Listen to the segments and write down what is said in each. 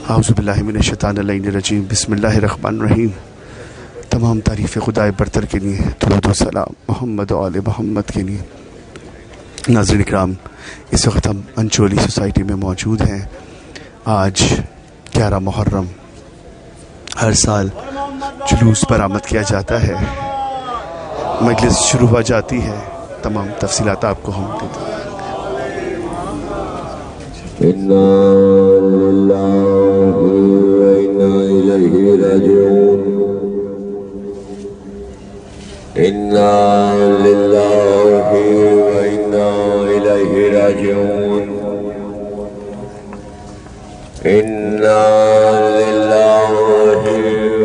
اعوذ باللہ من الشیطان اللعین الرجیم، بسم اللہ الرحمن الرحیم۔ تمام تعریف خدائے برتر کے لیے، درود و سلام محمد و آل محمد کے لیے۔ ناظرین اکرام، اس وقت ہم انچولی سوسائٹی میں موجود ہیں۔ آج 11 محرم، ہر سال جلوس برآمد کیا جاتا ہے، مجلس شروع ہو جاتی ہے، تمام تفصیلات آپ کو ہم دیتے ہیں۔ اِنَّا لِلَّهِ وَإِنَّا إِلَيْهِ رَاجِعُونَ اِنَّا لِلَّهِ وَإِنَّا إِلَيْهِ رَاجِعُونَ اِنَّا لِلَّهِ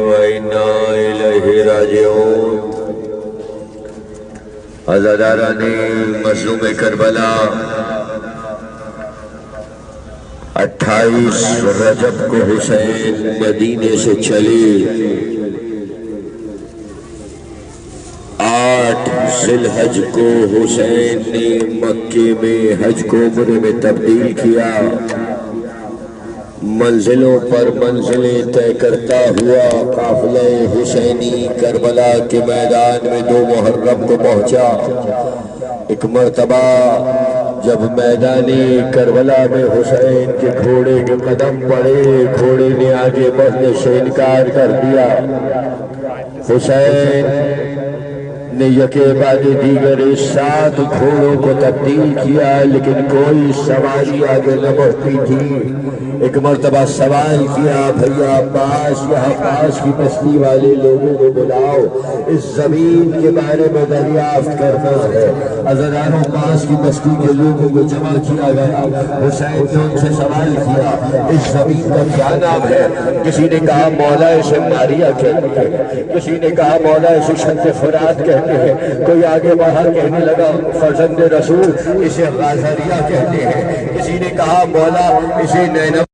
وَإِنَّا إِلَيْهِ رَاجِعُونَ۔ عزاداران مظلوم کربلا، 28 رجب کو حسین مدینے سے چلے، 8 ذی الحج کو حسین نے مکے میں حج کو عمرے میں تبدیل کیا۔ منزلوں پر منزلیں طے کرتا ہوا قافلہ حسینی کربلا کے میدان میں 2 محرم کو پہنچا۔ ایک مرتبہ جب میدانی کربلا میں حسین کے گھوڑے کے قدم پڑے، گھوڑے نے آگے بڑھنے سے انکار کر دیا۔ حسین نے یکے بعد دیگر 7 گھوڑوں کو تبدیل کیا، لیکن کوئی سواری آگے نہ بڑھتی تھی۔ ایک مرتبہ سوال کیا، بھیا عباس، یہاں پاس کی بستی والے لوگوں کو بلاؤ، اس زمین کے بارے میں دریافت کرنا ہے۔ عزاداروں پاس کی بستی کے لوگوں کو جمع کیا گیا۔ حسین نے ان سے سوال کیا، اس زمین کا کیا نام ہے؟ کسی نے کہا مولا اسے ماریا کہتے ہیں، کسی نے کہا مولا اسے شط فرات کہتے ہیں، کوئی آگے بڑھا کہنے لگا فرزند رسول اسے غازریہ کہتے ہیں، کسی نے کہا مولا اسے نینب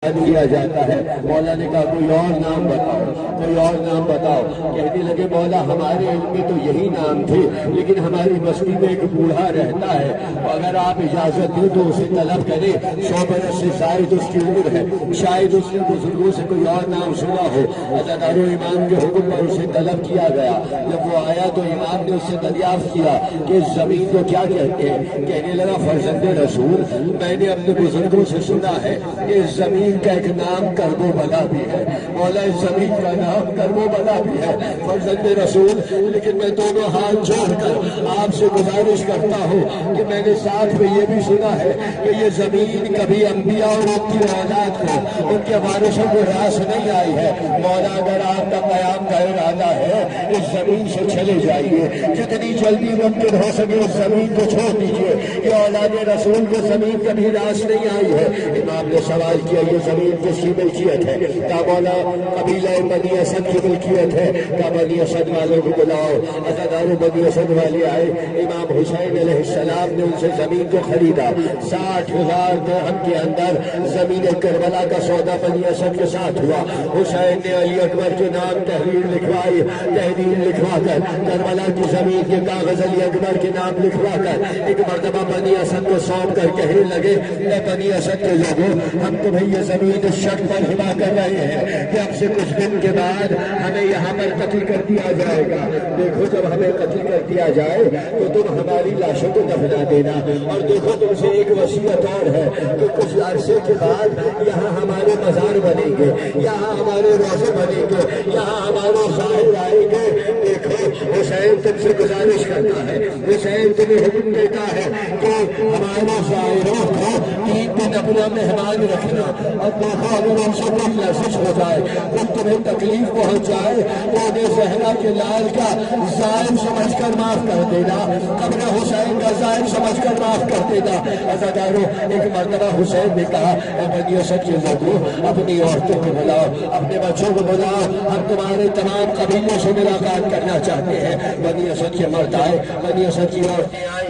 کیا جاتا ہے۔ مولا نے کہا کوئی اور نام بتاؤ، کوئی اور نام بتاؤ۔ کہنے لگے مولا ہمارے علم میں تو یہی نام تھے، لیکن ہماری بستی میں ایک بوڑھا رہتا ہے، اگر آپ اجازت دیں تو اسے طلب کریں، 100 برس سے زائد اس کی عمر ہے، شاید اس نے بزرگوں سے کوئی اور نام سنا ہو۔ عزاداروں امام کے حکم پر اسے طلب کیا گیا۔ جب وہ آیا تو امام نے اس سے دریافت کیا کہ اس زمین کو کیا کہتے ہیں؟ کہنے لگا فرزند رسول میں نے اپنے بزرگوں سے سنا ہے کہ اس زمین کا ایک نام کرب و بلا بھی ہے، مولا اس زمین کا نام کرب و بلا بھی ہے فرزند رسول، لیکن میں دونوں ہاتھ جوڑ کر آپ سے گزارش کرتا ہوں کہ میں نے ساتھ میں یہ بھی سنا ہے کہ یہ زمین کبھی انبیاء اور ان کی اولاد کو، ان کے وارثوں کو راس نہیں آئی ہے۔ مولا اگر آپ کا قیام کا ارادہ ہے اس زمین سے چلے جائیے، جتنی جلدی ممکن ہو سکے اس زمین کو چھوڑ دیجیے، یہ اولاد رسول کو زمین کبھی راس نہیں آئی ہے۔ امام نے سوال کیا یہ زمین کس کی ملکیت ہے؟ کہا مولا قبیلہ بنی اسد کی ملکیت ہے۔ کہا بنی اسد والوں کو بلاؤ۔ عزاداروں بنی اسد والے آئے، امام حسین علیہ السلام نے ان سے زمین کو خریدا۔ 60,000 درہم کے اندر زمین کربلا کا سودا بنی اسد کے ساتھ ہوا۔ حسین نے علی اکبر کے نام تحریر لکھوائی، تحریر لکھوا کر کربلا کی زمین کے کاغذ علی اکبر کے نام لکھوا کر ایک مرتبہ بنی اسد کو سونپ کر کہنے لگے اے بنی اسد کے لوگوں، ہم تمہیں یہ زمین اس شرط پر ہبا کر رہے ہیں کہ اب سے کچھ دن کے بعد ہمیں یہاں پر قتل کر دیا جائے گا۔ دیکھو جب ہمیں قتل کر دیا جائے تو تم ہماری لاشوں کو دفنا دینا، اور دیکھو تم سے ایک وصیت اور ہے کہ کچھ عرصے کے بعد یہاں ہمارے مزار بنیں گے، یہاں ہمارے روزے بنیں گے، یہاں ہمارے ظاہر آئیں گے۔ دیکھو حسین تم سے گزارش کرتا ہے، حسین تمہیں حکم دیتا ہے کہ ہمارے ظاہروں کو 3 دن اپنا مہمان رکھنا، اور دیکھو اگر ان سے کوئی لرزش ہو جائے، جب تمہیں تکلیف پہنچ جائے تو انہیں زہرا کے لال کا ظالم سمجھ کر معاف کر دینا، قبر حسین کا ظالم سمجھ کر معاف کر دینا۔ عزاداروں ایک مرتبہ حسین نے کہا اے بنی اسد کے لوگوں، اپنی عورتوں کو بلاؤ، اپنے بچوں کو بلاؤ، ہم تمہارے تمام قبیلوں سے ملاقات کرنا چاہتے ہیں۔ بنی اسد کے مرد آئے، بنی اسد کی عورتیں آئیں،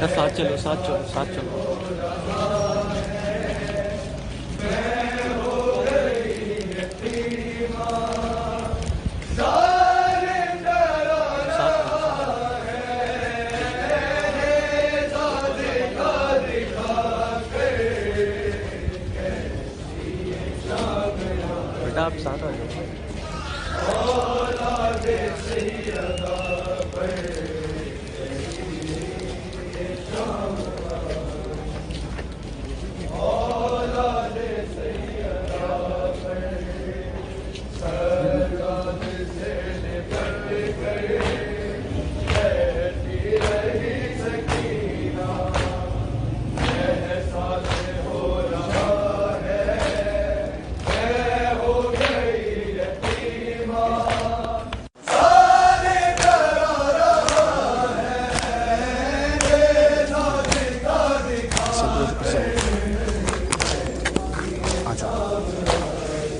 بیٹا ساتھ چلو ساتھ چلو ساتھ چلو. بیٹا آپ ساتھ آ جاؤ.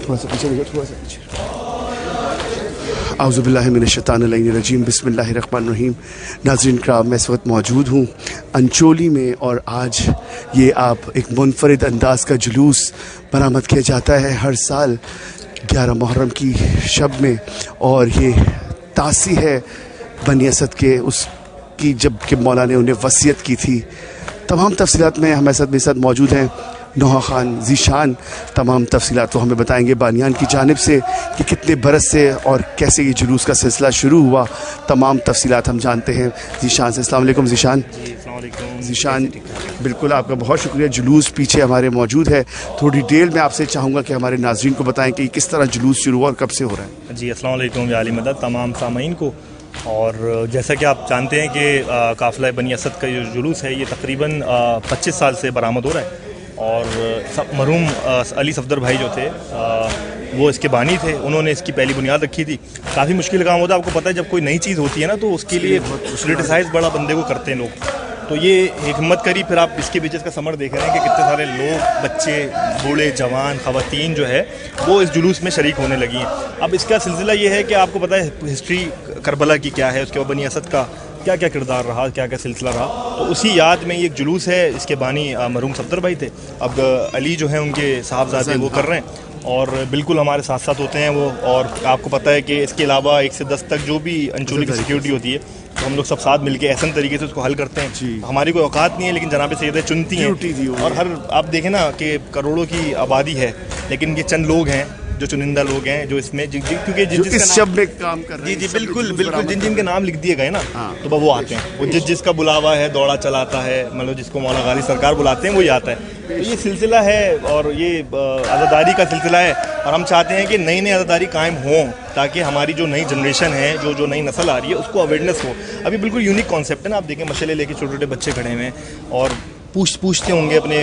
تھوڑا سا پیچھے تھوڑا سا پیچھے. اعوذ باللہ من الشیطان الرجیم بسم اللہ الرحمن الرحیم. ناظرین کرام، میں اس وقت موجود ہوں انچولی میں، اور آج یہ آپ ایک منفرد انداز کا جلوس برآمد کیا جاتا ہے ہر سال 11 محرم کی شب میں، اور یہ تاسی ہے بنی اسد کے اس کی جب کہ مولا نے انہیں وصیت کی تھی. تمام تفصیلات میں ہمارے ساتھ موجود ہیں نوحہ خان ذیشان. تمام تفصیلات وہ ہمیں بتائیں گے بانیان کی جانب سے کہ کتنے برس سے اور کیسے یہ جلوس کا سلسلہ شروع ہوا. تمام تفصیلات ہم جانتے ہیں ذیشان سے. السلام علیکم ذیشان. السلام علیکم ذیشان، بالکل آپ کا بہت شکریہ. جلوس پیچھے ہمارے موجود ہے، تھوڑی ڈیٹیل میں آپ سے چاہوں گا کہ ہمارے ناظرین کو بتائیں کہ یہ کس طرح جلوس شروع ہوا اور کب سے ہو رہا ہے. جی السلام علیکم یا علی مدد تمام سامعین کو. اور جیسا کہ آپ جانتے ہیں کہ قافلہ بنی اسد کا جو جلوس ہے یہ تقریباً 25 سال سے برآمد ہو رہا ہے، اور مرحوم علی صفدر بھائی جو تھے وہ اس کے بانی تھے. انہوں نے اس کی پہلی بنیاد رکھی تھی. کافی مشکل کام ہوتا ہے، آپ کو پتہ ہے جب کوئی نئی چیز ہوتی ہے نا تو اس کے لیے کرٹیسائز بڑا بندے کو کرتے ہیں لوگ. تو یہ ایک ہمت کری. پھر آپ اس کے پیچھے کا ثمر دیکھ رہے ہیں کہ کتنے سارے لوگ، بچے، بوڑھے، جوان، خواتین جو ہے وہ اس جلوس میں شریک ہونے لگی ہیں. اب اس کا سلسلہ یہ ہے کہ آپ کو پتہ ہے ہسٹری کربلا کی کیا ہے، اس کے بعد بنی اسد کا کیا کیا کردار رہا، کیا کیا سلسلہ رہا. تو اسی یاد میں یہ ایک جلوس ہے. اس کے بانی مرحوم صفدر بھائی تھے. اب علی جو ہیں ان کے صاحبزادے وہ کر رہے ہیں، اور بالکل ہمارے ساتھ ساتھ ہوتے ہیں وہ. اور آپ کو پتہ ہے کہ اس کے علاوہ 1 سے 10 تک جو بھی انچولی کی سیکیورٹی ہوتی ہے تو ہم لوگ سب ساتھ مل کے احسن طریقے سے اس کو حل کرتے ہیں. ہماری کوئی اوقات نہیں ہے، لیکن جناب سیدہ چنتی ہیں. اور ہر آپ دیکھیں نا کہ کروڑوں کی آبادی ہے، لیکن یہ چند لوگ ہیں جو چنندہ لوگ ہیں جو اس میں، کیونکہ اس شب میں کام کر رہے ہیں. جی بالکل بالکل، جن کے نام لکھ دیے گئے نا تو وہ آتے ہیں. وہ جس کا بلاوا ہے دوڑا چلاتا ہے، مطلب جس کو مولا غازی سرکار بلاتے ہیں وہی آتا ہے. تو یہ سلسلہ ہے اور یہ عزاداری کا سلسلہ ہے، اور ہم چاہتے ہیں کہ نئی نئی عزاداری قائم ہوں تاکہ ہماری جو نئی جنریشن ہے، جو نئی نسل آ رہی ہے اس کو اویئرنیس ہو. ابھی بالکل یونیک کانسیپٹ ہے نا. آپ دیکھیں مشعلے لے کے چھوٹے چھوٹے بچے کھڑے ہوئے ہیں اور پوچھتے ہوں گے اپنے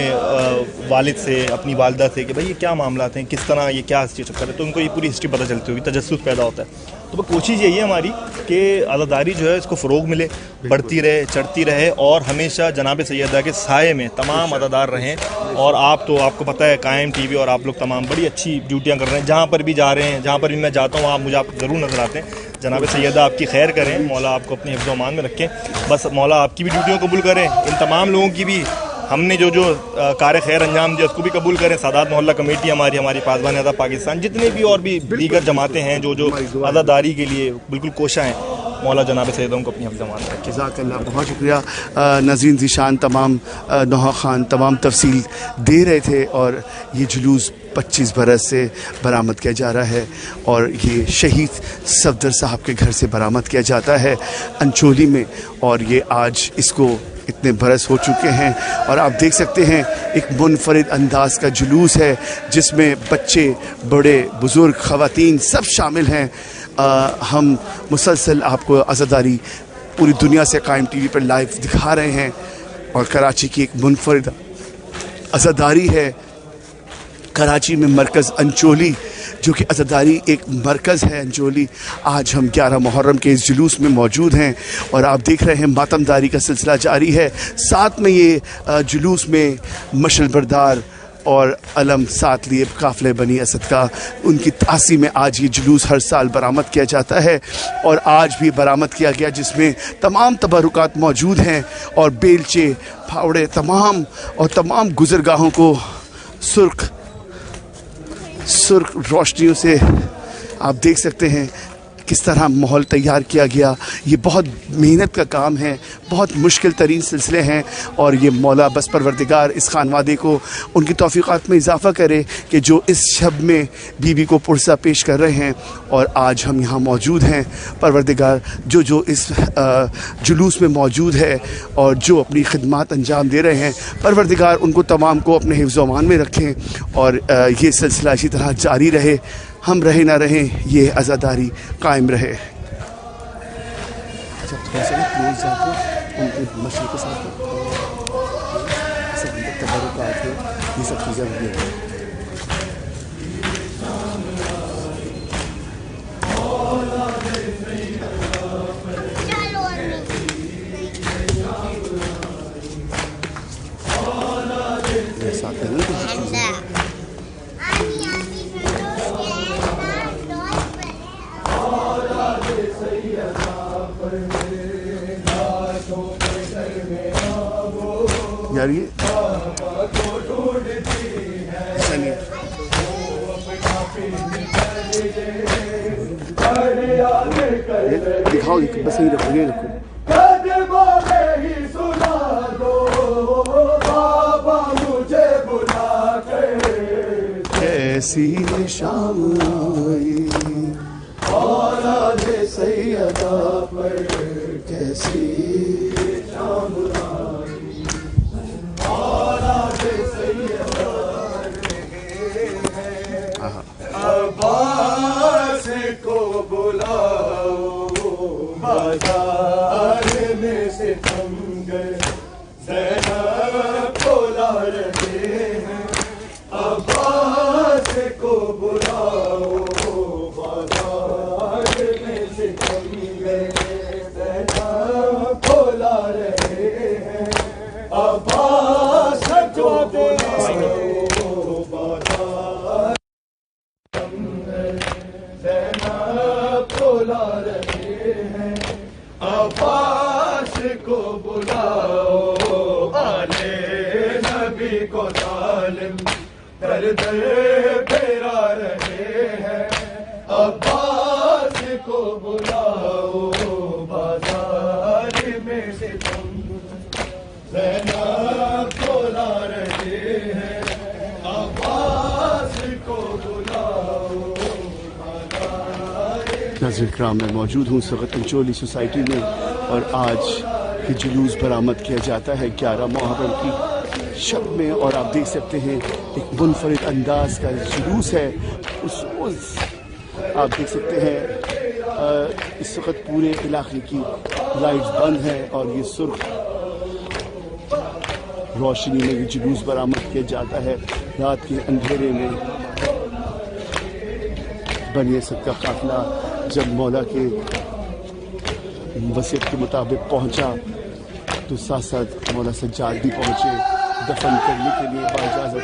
والد سے، اپنی والدہ سے کہ بھائی یہ کیا معاملات ہیں، کس طرح یہ کیا چکر ہے. تو ان کو یہ پوری ہسٹری پتہ چلتی ہوگی، تجسس پیدا ہوتا ہے. تو کوشش یہی ہے ہماری کہ عزاداری جو ہے اس کو فروغ ملے، بڑھتی رہے، چڑھتی رہے، اور ہمیشہ جناب سیدہ کے سائے میں تمام عزادار رہیں. اور آپ کو پتہ ہے قائم ٹی وی اور آپ لوگ تمام بڑی اچھی ڈیوٹیاں کر رہے ہیں. جہاں پر بھی جا رہے ہیں، جہاں پر بھی میں جاتا ہوں مجھے آپ ضرور نظر آتے ہیں. جناب سیدہ آپ کی خیر کریں، مولا آپ کو اپنے حفظ و امان میں رکھیں. بس مولا آپ کی بھی ڈیوٹیوں قبول کریں، ان تمام لوگوں کی بھی ہم نے جو کار خیر انجام دیا اس کو بھی قبول کریں. سادات محلہ کمیٹی ہماری پاسبان اعضاء پاکستان، جتنے بھی اور بھی دیگر جماعتیں ہیں جو عزاداری کے لیے بالکل کوشاں ہیں، مولا جناب سیدوں کو اپنی حفظ امان میں رکھیں. جزاک اللہ، بہت شکریہ. ناظرین ذیشان تمام نوحہ خان تمام تفصیل دے رہے تھے. اور یہ جلوس 25 برس سے برآمد کیا جا رہا ہے، اور یہ شہید صفدر صاحب کے گھر سے برآمد کیا جاتا ہے انچولی میں. اور یہ آج اس کو اتنے برس ہو چکے ہیں، اور آپ دیکھ سکتے ہیں ایک منفرد انداز کا جلوس ہے جس میں بچے، بڑے، بزرگ، خواتین سب شامل ہیں. ہم مسلسل آپ کو عزاداری پوری دنیا سے قائم ٹی وی پر لائیو دکھا رہے ہیں، اور کراچی کی ایک منفرد عزاداری ہے. کراچی میں مرکز انچولی، جو کہ عزاداری ایک مرکز ہے انچولی. آج ہم 11 محرم کے اس جلوس میں موجود ہیں، اور آپ دیکھ رہے ہیں ماتم داری کا سلسلہ جاری ہے. ساتھ میں یہ جلوس میں مشعل بردار اور علم ساتھ لیے قافلے بنی اسد کا، ان کی تعظیم میں آج یہ جلوس ہر سال برآمد کیا جاتا ہے، اور آج بھی برآمد کیا گیا، جس میں تمام تبرکات موجود ہیں اور بیلچے پھاوڑے تمام گزرگاہوں کو سرخ روشنیوں سے آپ دیکھ سکتے ہیں کس طرح ماحول تیار کیا گیا۔ یہ بہت محنت کا کام ہے، بہت مشکل ترین سلسلے ہیں، اور یہ مولا بس پروردگار اس خانوادے کو ان کی توفیقات میں اضافہ کرے کہ جو اس شب میں بیوی کو پرسہ پیش کر رہے ہیں، اور آج ہم یہاں موجود ہیں۔ پروردگار جو اس جلوس میں موجود ہے اور جو اپنی خدمات انجام دے رہے ہیں، پروردگار ان کو تمام کو اپنے حفظ و امان میں رکھیں، اور یہ سلسلہ اسی طرح جاری رہے، ہم رہے نہ رہیں، یہ عزاداری قائم رہے۔ جب تھوڑا سا کلوز جاتے ہیں ان کے مشرق کے ساتھ تبرکات ہیں، یہ سب چیزیں ہوئی ہیں۔ ساتھ ہیں نا یار، یہ دکھاؤ، بس یہی رکھو، یہ رکھو۔ کیسی شام آئی اولاد سیدہ پر، کیسی شام آئی اولاد سیدہ عباس کو بلاؤ، بازار میں ستم گئے زینب کو لا رہے ہیں، عباس کو بلاؤ، بازار میں ستم گئے زینب کو لا رہے ہیں، عباس کو بلاؤ، بازار زینب کو لا رہے ہیں، عباس کو بلاؤ، آلے نبی کو ظالم در در پھیرا رہے ہیں، عباس کو بلاؤ، بازار میں ستم زینب کو لا رہے ہیں، عباس کو بلاؤ، ناظرین کرام، میں موجود ہوں اس وقت انچولی سوسائٹی میں، اور آج یہ جلوس برآمد کیا جاتا ہے 11 محرم کی شب میں، اور آپ دیکھ سکتے ہیں ایک منفرد انداز کا جلوس ہے۔ اس آپ دیکھ سکتے ہیں اس وقت پورے علاقے کی لائٹس بند ہیں، اور یہ سرخ روشنی میں یہ جلوس برآمد کیا جاتا ہے۔ رات کے اندھیرے میں بنی اسد کا قافلہ جب مولا کے وصیت کے مطابق پہنچا تو ساتھ ساتھ مولا سجاد بھی پہنچے دفن کرنے کے لیے باجازت۔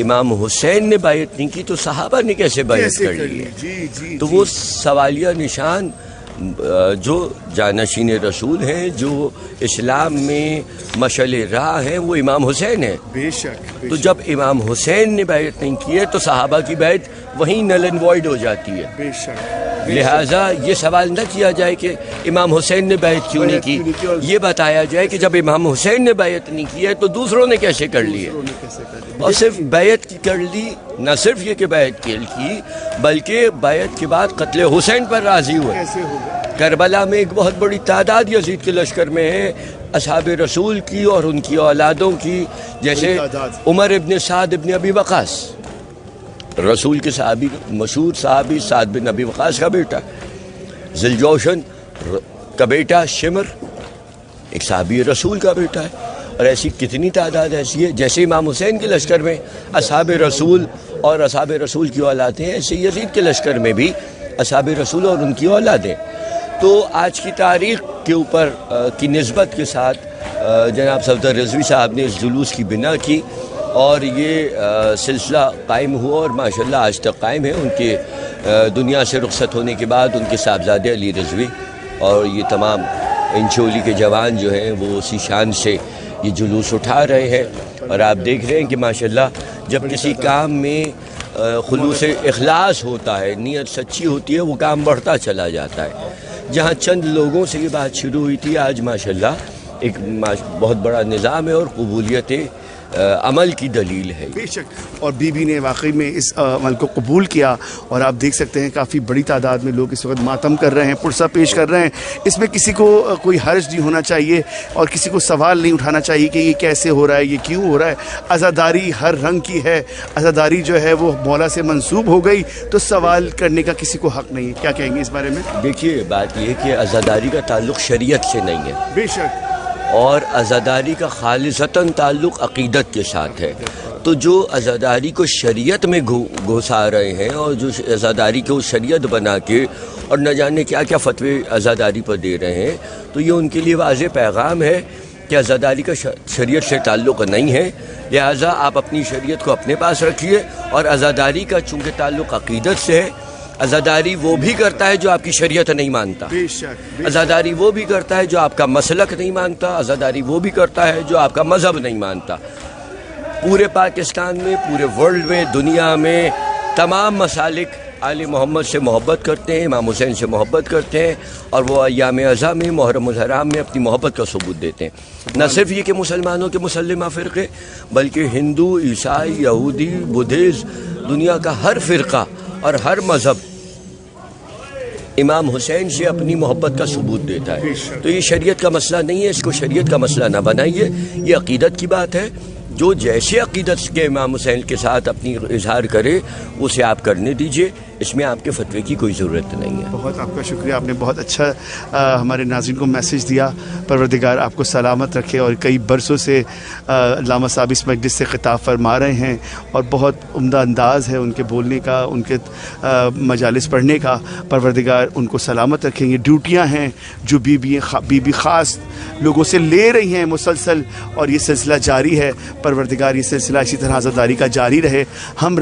امام حسین نے بیعت نہیں کی تو صحابہ نے کیسے بیعت کر لی ہے؟ جی جی تو وہ سوالیہ نشان جو جانشین رسول ہیں، جو اسلام میں مشعل راہ ہیں، وہ امام حسین ہیں۔ بے شک تو جب امام حسین نے بیعت نہیں کی ہے تو صحابہ کی بیعت وہیں نل اینڈ وائڈ ہو جاتی ہے۔ بے شک لہٰذا یہ سوال نہ کیا جائے کہ امام حسین نے بیعت کیوں نہیں کی، یہ بتایا جائے کہ جب امام حسین نے بیعت نہیں کی ہے تو دوسروں نے کیسے کر لی ہے۔ اور صرف بیعت کی کر لی، نہ صرف یہ کہ بیعت کی بلکہ بیعت کے بعد قتل حسین پر راضی ہوئے۔ کربلا میں ایک بہت بڑی تعداد یزید کے لشکر میں ہے، اصحاب رسول کی اور ان کی اولادوں کی، جیسے عمر ابن سعد ابن ابی وقاص، رسول کے صحابی، مشہور صحابی سعد بن ابی وقاص کا بیٹا، ذوالجوشن کا بیٹا شمر ایک صحابی رسول کا بیٹا ہے، اور ایسی کتنی تعداد ایسی ہے۔ جیسے امام حسین کے لشکر میں اصحاب رسول اور اصحاب رسول کی اولادیں ہیں، ایسے یزید کے لشکر میں بھی اصحاب رسول اور ان کی اولادیں۔ تو آج کی تاریخ کے اوپر کی نسبت کے ساتھ جناب صفدر رضوی صاحب نے اس جلوس کی بنا کی اور یہ سلسلہ قائم ہوا، اور ماشاءاللہ آج تک قائم ہے۔ ان کے دنیا سے رخصت ہونے کے بعد ان کے صاحبزادے علی رضوی اور یہ تمام انچولی کے جوان جو ہیں وہ اسی شان سے یہ جلوس اٹھا رہے ہیں، اور آپ دیکھ رہے ہیں کہ ماشاءاللہ جب کسی کام میں خلوص اخلاص ہوتا ہے، نیت سچی ہوتی ہے، وہ کام بڑھتا چلا جاتا ہے۔ جہاں چند لوگوں سے یہ بات شروع ہوئی تھی، آج ماشاءاللہ ایک بہت بڑا نظام ہے اور قبولیت عمل کی دلیل ہے۔ بے شک، اور بی بی نے واقعی میں اس عمل کو قبول کیا، اور آپ دیکھ سکتے ہیں کافی بڑی تعداد میں لوگ اس وقت ماتم کر رہے ہیں، پرسہ پیش کر رہے ہیں۔ اس میں کسی کو کوئی حرج نہیں ہونا چاہیے اور کسی کو سوال نہیں اٹھانا چاہیے کہ یہ کیسے ہو رہا ہے، یہ کیوں ہو رہا ہے۔ عزاداری ہر رنگ کی ہے، عزاداری جو ہے وہ مولا سے منسوب ہو گئی تو سوال کرنے کا کسی کو حق نہیں ہے۔ کیا کہیں گے اس بارے میں؟ دیکھیے بات یہ ہے کہ عزاداری کا تعلق شریعت سے نہیں ہے، بے شک، اور عزاداری کا خالصتاً تعلق عقیدت کے ساتھ ہے۔ تو جو عزاداری کو شریعت میں گھسا رہے ہیں اور جو عزاداری کو شریعت بنا کے اور نہ جانے کیا کیا فتوے عزاداری پر دے رہے ہیں، تو یہ ان کے لیے واضح پیغام ہے کہ عزاداری کا شریعت سے تعلق نہیں ہے۔ لہٰذا آپ اپنی شریعت کو اپنے پاس رکھیے، اور عزاداری کا چونکہ تعلق عقیدت سے ہے، عزاداری وہ بھی کرتا ہے جو آپ کی شریعت نہیں مانتا، بے شک، عزاداری وہ بھی کرتا ہے جو آپ کا مسلک نہیں مانتا، عزاداری وہ بھی کرتا ہے جو آپ کا مذہب نہیں مانتا۔ پورے پاکستان میں، پورے ورلڈ میں، دنیا میں تمام مسالک آل محمد سے محبت کرتے ہیں، امام حسین سے محبت کرتے ہیں، اور وہ ایام عزا میں، محرم الحرام میں اپنی محبت کا ثبوت دیتے ہیں۔ نہ صرف یہ کہ مسلمانوں کے مسلمہ فرقے، بلکہ ہندو، عیسائی، یہودی، بدھسٹ، دنیا کا ہر فرقہ اور ہر مذہب امام حسین سے اپنی محبت کا ثبوت دیتا ہے۔ تو یہ شریعت کا مسئلہ نہیں ہے، اس کو شریعت کا مسئلہ نہ بنائیے، یہ عقیدت کی بات ہے۔ جو جیسے عقیدت کے امام حسین کے ساتھ اپنی اظہار کرے اسے آپ کرنے دیجئے، اس میں آپ کے فتوے کی کوئی ضرورت نہیں ہے۔ بہت آپ کا شکریہ، آپ نے بہت اچھا ہمارے ناظرین کو میسج دیا۔ پروردگار آپ کو سلامت رکھے، اور کئی برسوں سے علامہ صاحب اس مجلس سے خطاب فرما رہے ہیں، اور بہت عمدہ انداز ہے ان کے بولنے کا، ان کے مجالس پڑھنے کا۔ پروردگار ان کو سلامت رکھیں۔ یہ ڈیوٹیاں ہیں جو بی بی خاص لوگوں سے لے رہی ہیں مسلسل، اور یہ سلسلہ جاری ہے۔ پروردگار یہ سلسلہ اسی طرح عزاداری کا جاری رہے، ہم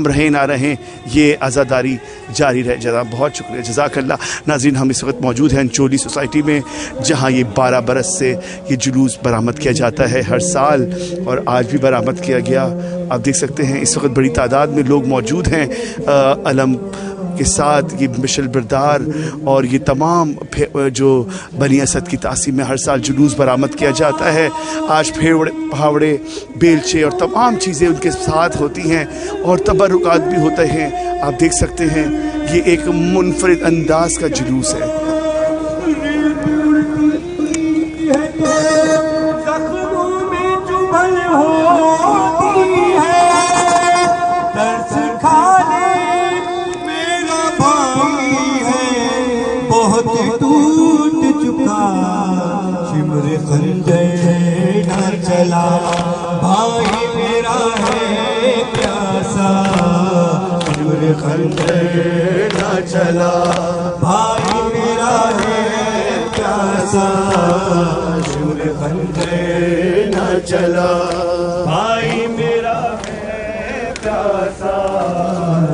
رہیں نہ رہیں، یہ عزاداری جاری رہے۔ جناب بہت شکریہ، جزاک اللہ۔ ناظرین، ہم اس وقت موجود ہیں انچولی سوسائٹی میں، جہاں یہ 12 برس سے یہ جلوس برآمد کیا جاتا ہے ہر سال، اور آج بھی برآمد کیا گیا۔ آپ دیکھ سکتے ہیں اس وقت بڑی تعداد میں لوگ موجود ہیں علم کے ساتھ، یہ مشل بردار اور یہ تمام جو بنی اسد کی تعظیم میں ہر سال جلوس برآمد کیا جاتا ہے۔ آج پھاوڑے، بیلچے اور تمام چیزیں ان کے ساتھ ہوتی ہیں، اور تبرکات بھی ہوتے ہیں۔ آپ دیکھ سکتے ہیں یہ ایک منفرد انداز کا جلوس ہے۔ چلا بھائی میرا ہے پیاسا، شمر خنجر نہ چلا بھائی میرا ہے پیاسا، شمر خنجر نہ چلا بھائی میرا ہے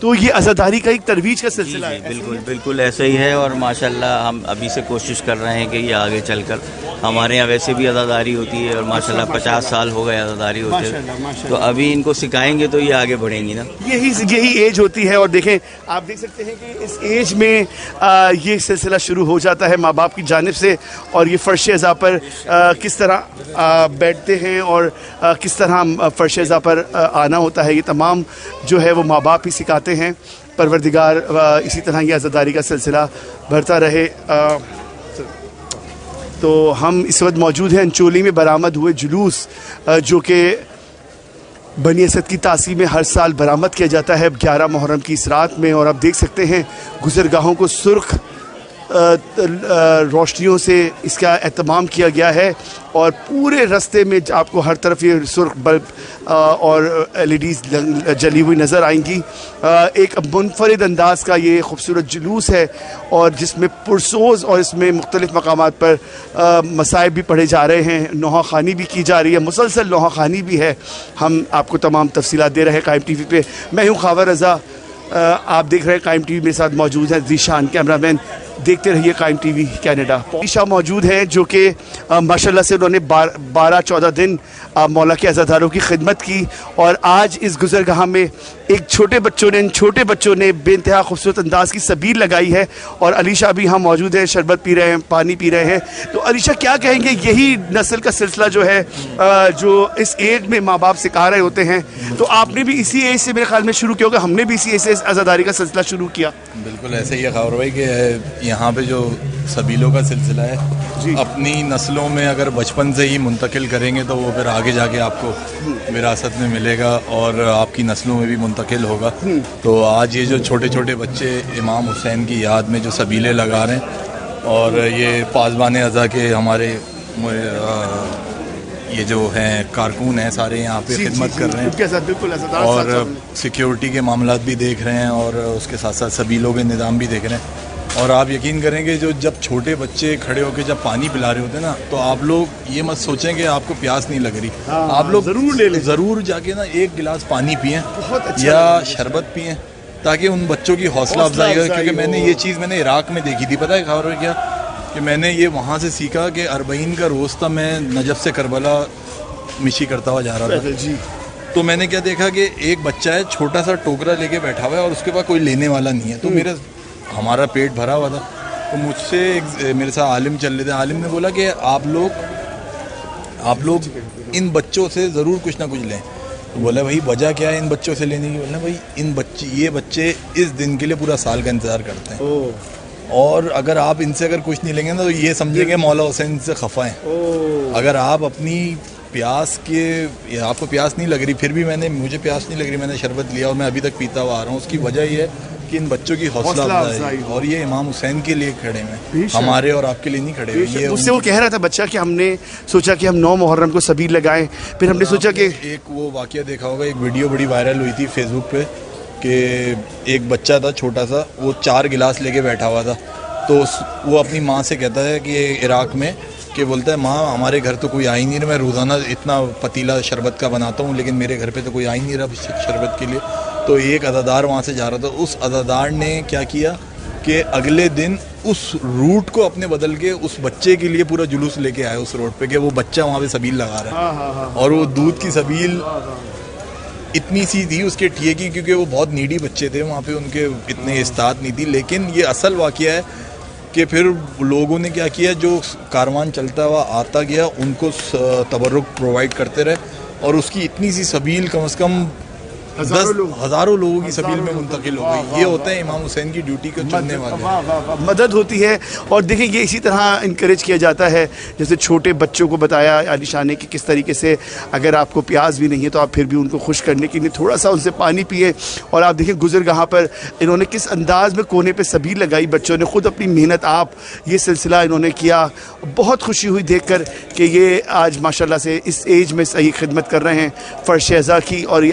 تو یہ عزاداری کا ایک ترویج کا سلسلہ ہے. بالکل بالکل ایسا ہی ہے، اور ماشاءاللہ ہم ابھی سے کوشش کر رہے ہیں کہ یہ آگے چل کر، ہمارے یہاں ویسے بھی عزاداری ہوتی ہے اور ماشاءاللہ 50 سال ہو گئے عزاداری ہوتے ہیں، تو ابھی ان کو سکھائیں گے تو یہ آگے بڑھیں گی نا. یہی ایج ہوتی ہے. اور دیکھیں آپ دیکھ سکتے ہیں کہ اس ایج میں یہ سلسلہ شروع ہو جاتا ہے ماں باپ کی جانب سے، اور یہ فرش عزا پر کس طرح بیٹھتے ہیں اور کس طرح فرش عزا پر آنا ہوتا ہے، یہ تمام جو ہے وہ ماں باپ ہی سکھاتے ہیں. پروردگار اسی طرح یہ عزاداری کا سلسلہ بڑھتا رہے. تو ہم اس وقت موجود ہیں انچولی میں برآمد ہوئے جلوس جو کہ بنی اسد کی تعظیم میں ہر سال برآمد کیا جاتا ہے 11 محرم کی اس رات میں. اور آپ دیکھ سکتے ہیں گزرگاہوں کو سرخ روشنیوں سے اس کا اہتمام کیا گیا ہے، اور پورے راستے میں آپ کو ہر طرف یہ سرخ بلب اور LEDs جلی ہوئی نظر آئیں گی. ایک منفرد انداز کا یہ خوبصورت جلوس ہے، اور جس میں پرسوز اور اس میں مختلف مقامات پر مصائب بھی پڑھے جا رہے ہیں، نوحہ خوانی بھی کی جا رہی ہے، مسلسل نوحہ خوانی بھی ہے. ہم آپ کو تمام تفصیلات دے رہے ہیں قائم ٹی وی پہ. میں ہوں خاور رضا، آپ دیکھ رہے ہیں قائم ٹی وی، میرے ساتھ موجود ہیں ذیشان کیمرہ مین. دیکھتے رہیے قائم ٹی وی کینیڈا. عائشہ موجود ہیں جو کہ ماشاءاللہ سے انہوں نے 12-14 دن مولا کے عزاداروں کی خدمت کی، اور آج اس گزرگاہ میں ایک چھوٹے بچوں نے بے انتہا خوبصورت انداز کی سبیل لگائی ہے. اور علیشہ بھی ہم موجود ہیں، شربت پی رہے ہیں، پانی پی رہے ہیں. تو علیشہ کیا کہیں گے، یہی نسل کا سلسلہ جو ہے جو اس ایج میں ماں باپ سکھا رہے ہوتے ہیں، تو آپ نے بھی اسی ایج سے میرے خیال میں شروع کیا ہوگا، ہم نے بھی اسی ایج سے عزاداری کا سلسلہ شروع کیا. بالکل ایسے ہی ہے خاور بھائی کہ یہاں پہ جو سبیلوں کا سلسلہ ہے اپنی نسلوں میں اگر بچپن سے ہی منتقل کریں گے تو وہ پھر آگے جا کے آپ کو وراثت میں ملے گا اور آپ کی نسلوں میں بھی منتقل ہوگا. تو آج یہ جو چھوٹے چھوٹے بچے امام حسین کی یاد میں جو سبیلیں لگا رہے ہیں، اور یہ پاسبان ازا کے ہمارے یہ جو ہیں کارکن ہیں سارے یہاں پہ خدمت کر رہے ہیں، اور سیکیورٹی کے معاملات بھی دیکھ رہے ہیں، اور اس کے ساتھ ساتھ سبیلوں کے نظام بھی دیکھ رہے ہیں. اور آپ یقین کریں گے جب چھوٹے بچے کھڑے ہو کے جب پانی پلا رہے ہوتے ہیں نا، تو آپ لوگ یہ مت سوچیں کہ آپ کو پیاس نہیں لگ رہی، آپ لوگ ضرور جا کے نا ایک گلاس پانی پئیں یا شربت پئیں، تاکہ ان بچوں کی حوصلہ افزائی ہو. کیونکہ میں نے یہ چیز عراق میں دیکھی تھی، پتہ ہے خبر ہے کیا، کہ میں نے یہ وہاں سے سیکھا کہ 40 کا روز تھا، میں نجف سے کربلا مشی کرتا ہوا جا رہا تھا. تو میں نے کیا دیکھا کہ ایک بچہ ہے چھوٹا سا ٹوکرا لے کے بیٹھا ہوا ہے، اور اس کے پاس کوئی لینے والا نہیں ہے. تو ہمارا پیٹ بھرا ہوا تھا، تو مجھ سے میرے ساتھ عالم چل رہے تھے. عالم نے بولا کہ آپ لوگ ان بچوں سے ضرور کچھ نہ کچھ لیں. تو بولا بھائی وجہ کیا ہے ان بچوں سے لینے کی؟ بولنا بھائی یہ بچے اس دن کے لیے پورا سال کا انتظار کرتے ہیں، اور اگر آپ ان سے کچھ نہیں لیں گے نا تو یہ سمجھیں کہ مولا حسین سے خفا ہیں. اگر آپ اپنی آپ کو پیاس نہیں لگ رہی، پھر بھی مجھے پیاس نہیں لگ رہی، میں نے شربت لیا اور میں ابھی تک پیتا ہوا آ رہا ہوں. اس کی وجہ یہ ہے کہ ان بچوں کی حوصلہ افزائی، اور یہ امام حسین کے لیے کھڑے ہیں، ہمارے اور آپ کے لیے نہیں کھڑے ہوئے. اس سے وہ کہہ رہا تھا بچہ کہ ہم نے سوچا کہ ہم 9 محرم کو سبیل لگائیں، پھر ہم نے سوچا کہ ایک وہ واقعہ دیکھا ہوگا، ایک ویڈیو بڑی وائرل ہوئی تھی فیس بک پہ، کہ ایک بچہ تھا چھوٹا سا، وہ 4 گلاس لے کے بیٹھا ہوا تھا. تو وہ اپنی ماں سے کہتا ہے کہ عراق میں کہ بولتا ہے ماں ہمارے گھر تو کوئی آ ہی نہیں رہا، میں روزانہ اتنا پتیلا شربت کا بناتا ہوں لیکن میرے گھر پہ تو کوئی آ ہی نہیں رہا شربت کے لیے. تو ایک عزادار وہاں سے جا رہا تھا، اس عزادار نے کیا کیا کہ اگلے دن اس روٹ کو اپنے بدل کے اس بچے کے لیے پورا جلوس لے کے آئے اس روڈ پہ، کہ وہ بچہ وہاں پہ سبیل لگا رہا ہے. اور وہ دودھ کی سبیل اتنی سی تھی اس کے ٹھیے کی، کیونکہ وہ بہت نیڈی بچے تھے وہاں پہ، ان کے اتنے استعداد نہیں تھی. لیکن یہ اصل واقعہ ہے کہ پھر لوگوں نے کیا کیا، جو کاروان چلتا ہوا آتا گیا ان کو تبرک پرووائڈ کرتے رہے، اور اس کی اتنی سی سبیل کم از کم ہزاروں لوگوں کی سبیل میں منتقل ہو گئی. یہ ہوتا ہے امام حسین کی ڈیوٹی کو چننے والے، مدد ہوتی ہے. اور دیکھیں یہ اسی طرح انکریج کیا جاتا ہے، جیسے چھوٹے بچوں کو بتایا علی شاہ نے کہ کس طریقے سے اگر آپ کو پیاس بھی نہیں ہے تو آپ پھر بھی ان کو خوش کرنے کے لیے تھوڑا سا ان سے پانی پیے. اور آپ دیکھیں گزرگاہ پر انہوں نے کس انداز میں کونے پہ سبیل لگائی، بچوں نے خود اپنی محنت یہ سلسلہ انہوں نے کیا. بہت خوشی ہوئی دیکھ کر کہ یہ آج ماشاءاللہ سے اس ایج میں صحیح خدمت کر رہے ہیں فرش عزا کی، اور یہ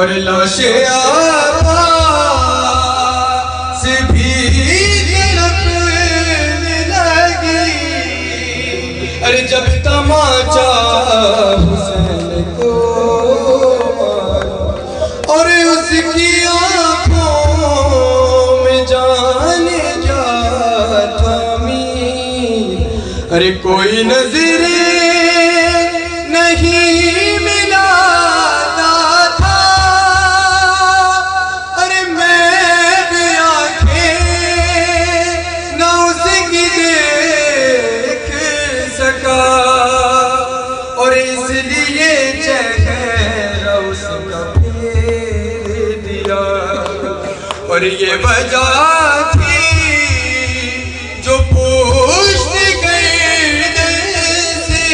اور لاشیں آباس بھی تڑپنے لگی. ارے جب تماچا حسین کو مارا اور اس کی آنکھوں میں جان جا تھامی. ارے کوئی نظر نہیں ملاتا تھا. ارے میں بھی آنکھیں نہ اس کی دیکھ سکا اور اس لیے چہرہ اس کا پھیر دیا. اور یہ وجہ تھی جو پوچھت گرد سے.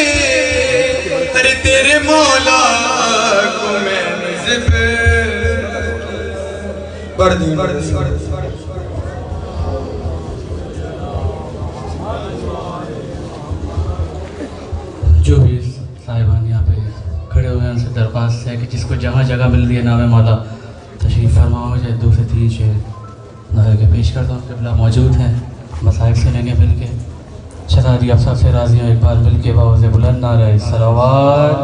ارے تیرے مولا کو میں نے ذکر پڑھ دی. جو بھی صاحبان یہاں پہ کھڑے ہوئے ہیں ان سے درخواست ہے کہ جس کو جہاں جگہ مل رہی ہے نام مولا تشریف فرماؤ. چاہے 2 سے 3 شعر نعرے کے پیش کرتا ہوں. قبلہ موجود ہیں, مصائب سے لیں گے مل کے. شہزادی افسر سے راضی ہوں, ایک بار مل کے باوز بلند نعرہ صلوات.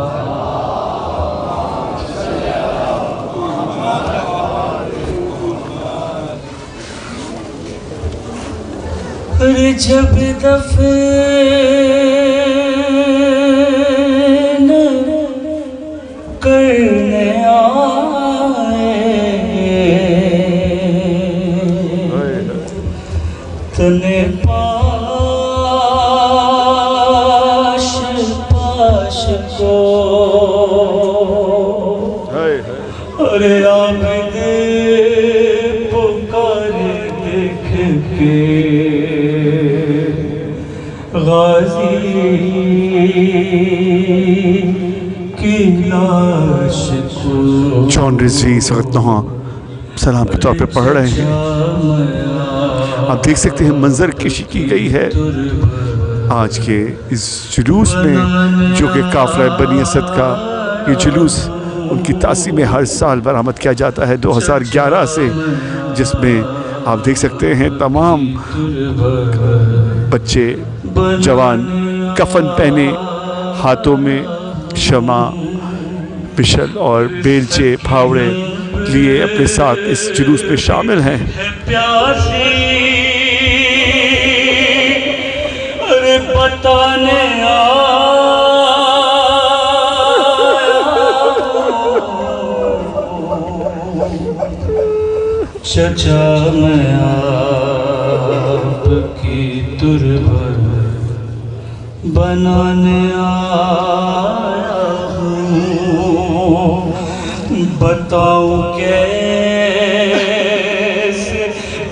جب دفن کرنے آئے تنے پاش کو ارے عابد پکار دیکھ کے غازی کی لاش کو. جان رضوی اس وقت نہاں سلام کے طور پہ پڑھ رہے ہیں. آپ دیکھ سکتے ہیں منظر کشی کی گئی ہے آج کے اس جلوس میں, جو کہ قافلہ بنی اسد کا یہ جلوس ان کی تعظیم میں ہر سال برآمد کیا جاتا ہے 2011 سے, جس میں آپ دیکھ سکتے ہیں تمام بچے جوان کفن پہنے, ہاتھوں میں شمع, پشل اور بیلچے پھاوڑے لیے اپنے ساتھ اس جلوس میں شامل ہیں. ارے بتانے چچا میں آپ کی تربت بنانے آیا ہوں. بتاؤں کیسے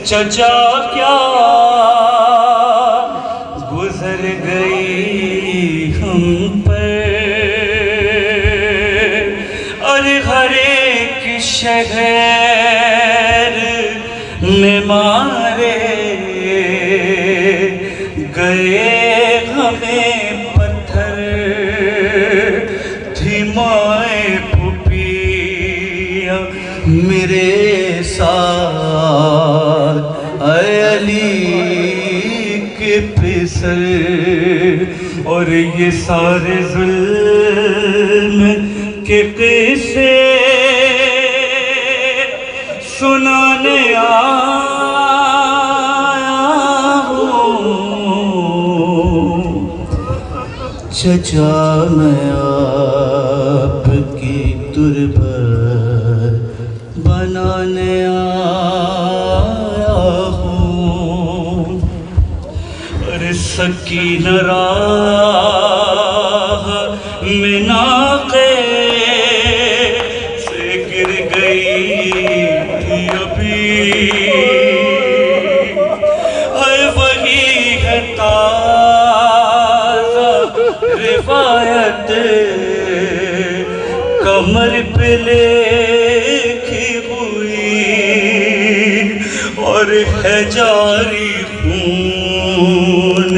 چچا کیا گزر گئی ہم پر. ارے ہر ایک شہر میں مارے گئے ہمیں پتھر. تھی مائیں پھوپھیاں میرے ساتھ, اے علی کے پسر. اور یہ سارے ظلم کے قصے سنانے آیا ہوں. چچا میں آپ کی تربت بنانے آیا ہوں. ارے سکینہ راہ میں ناقے سے گر گئی ابھی. اے وہی ہے تازہ روایت کمر پہ لکھی ہوئی, اور ہے جاری خون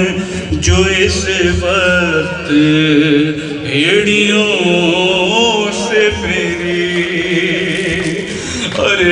جو اس وقت ایڑیوں سے پھری.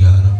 11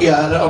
11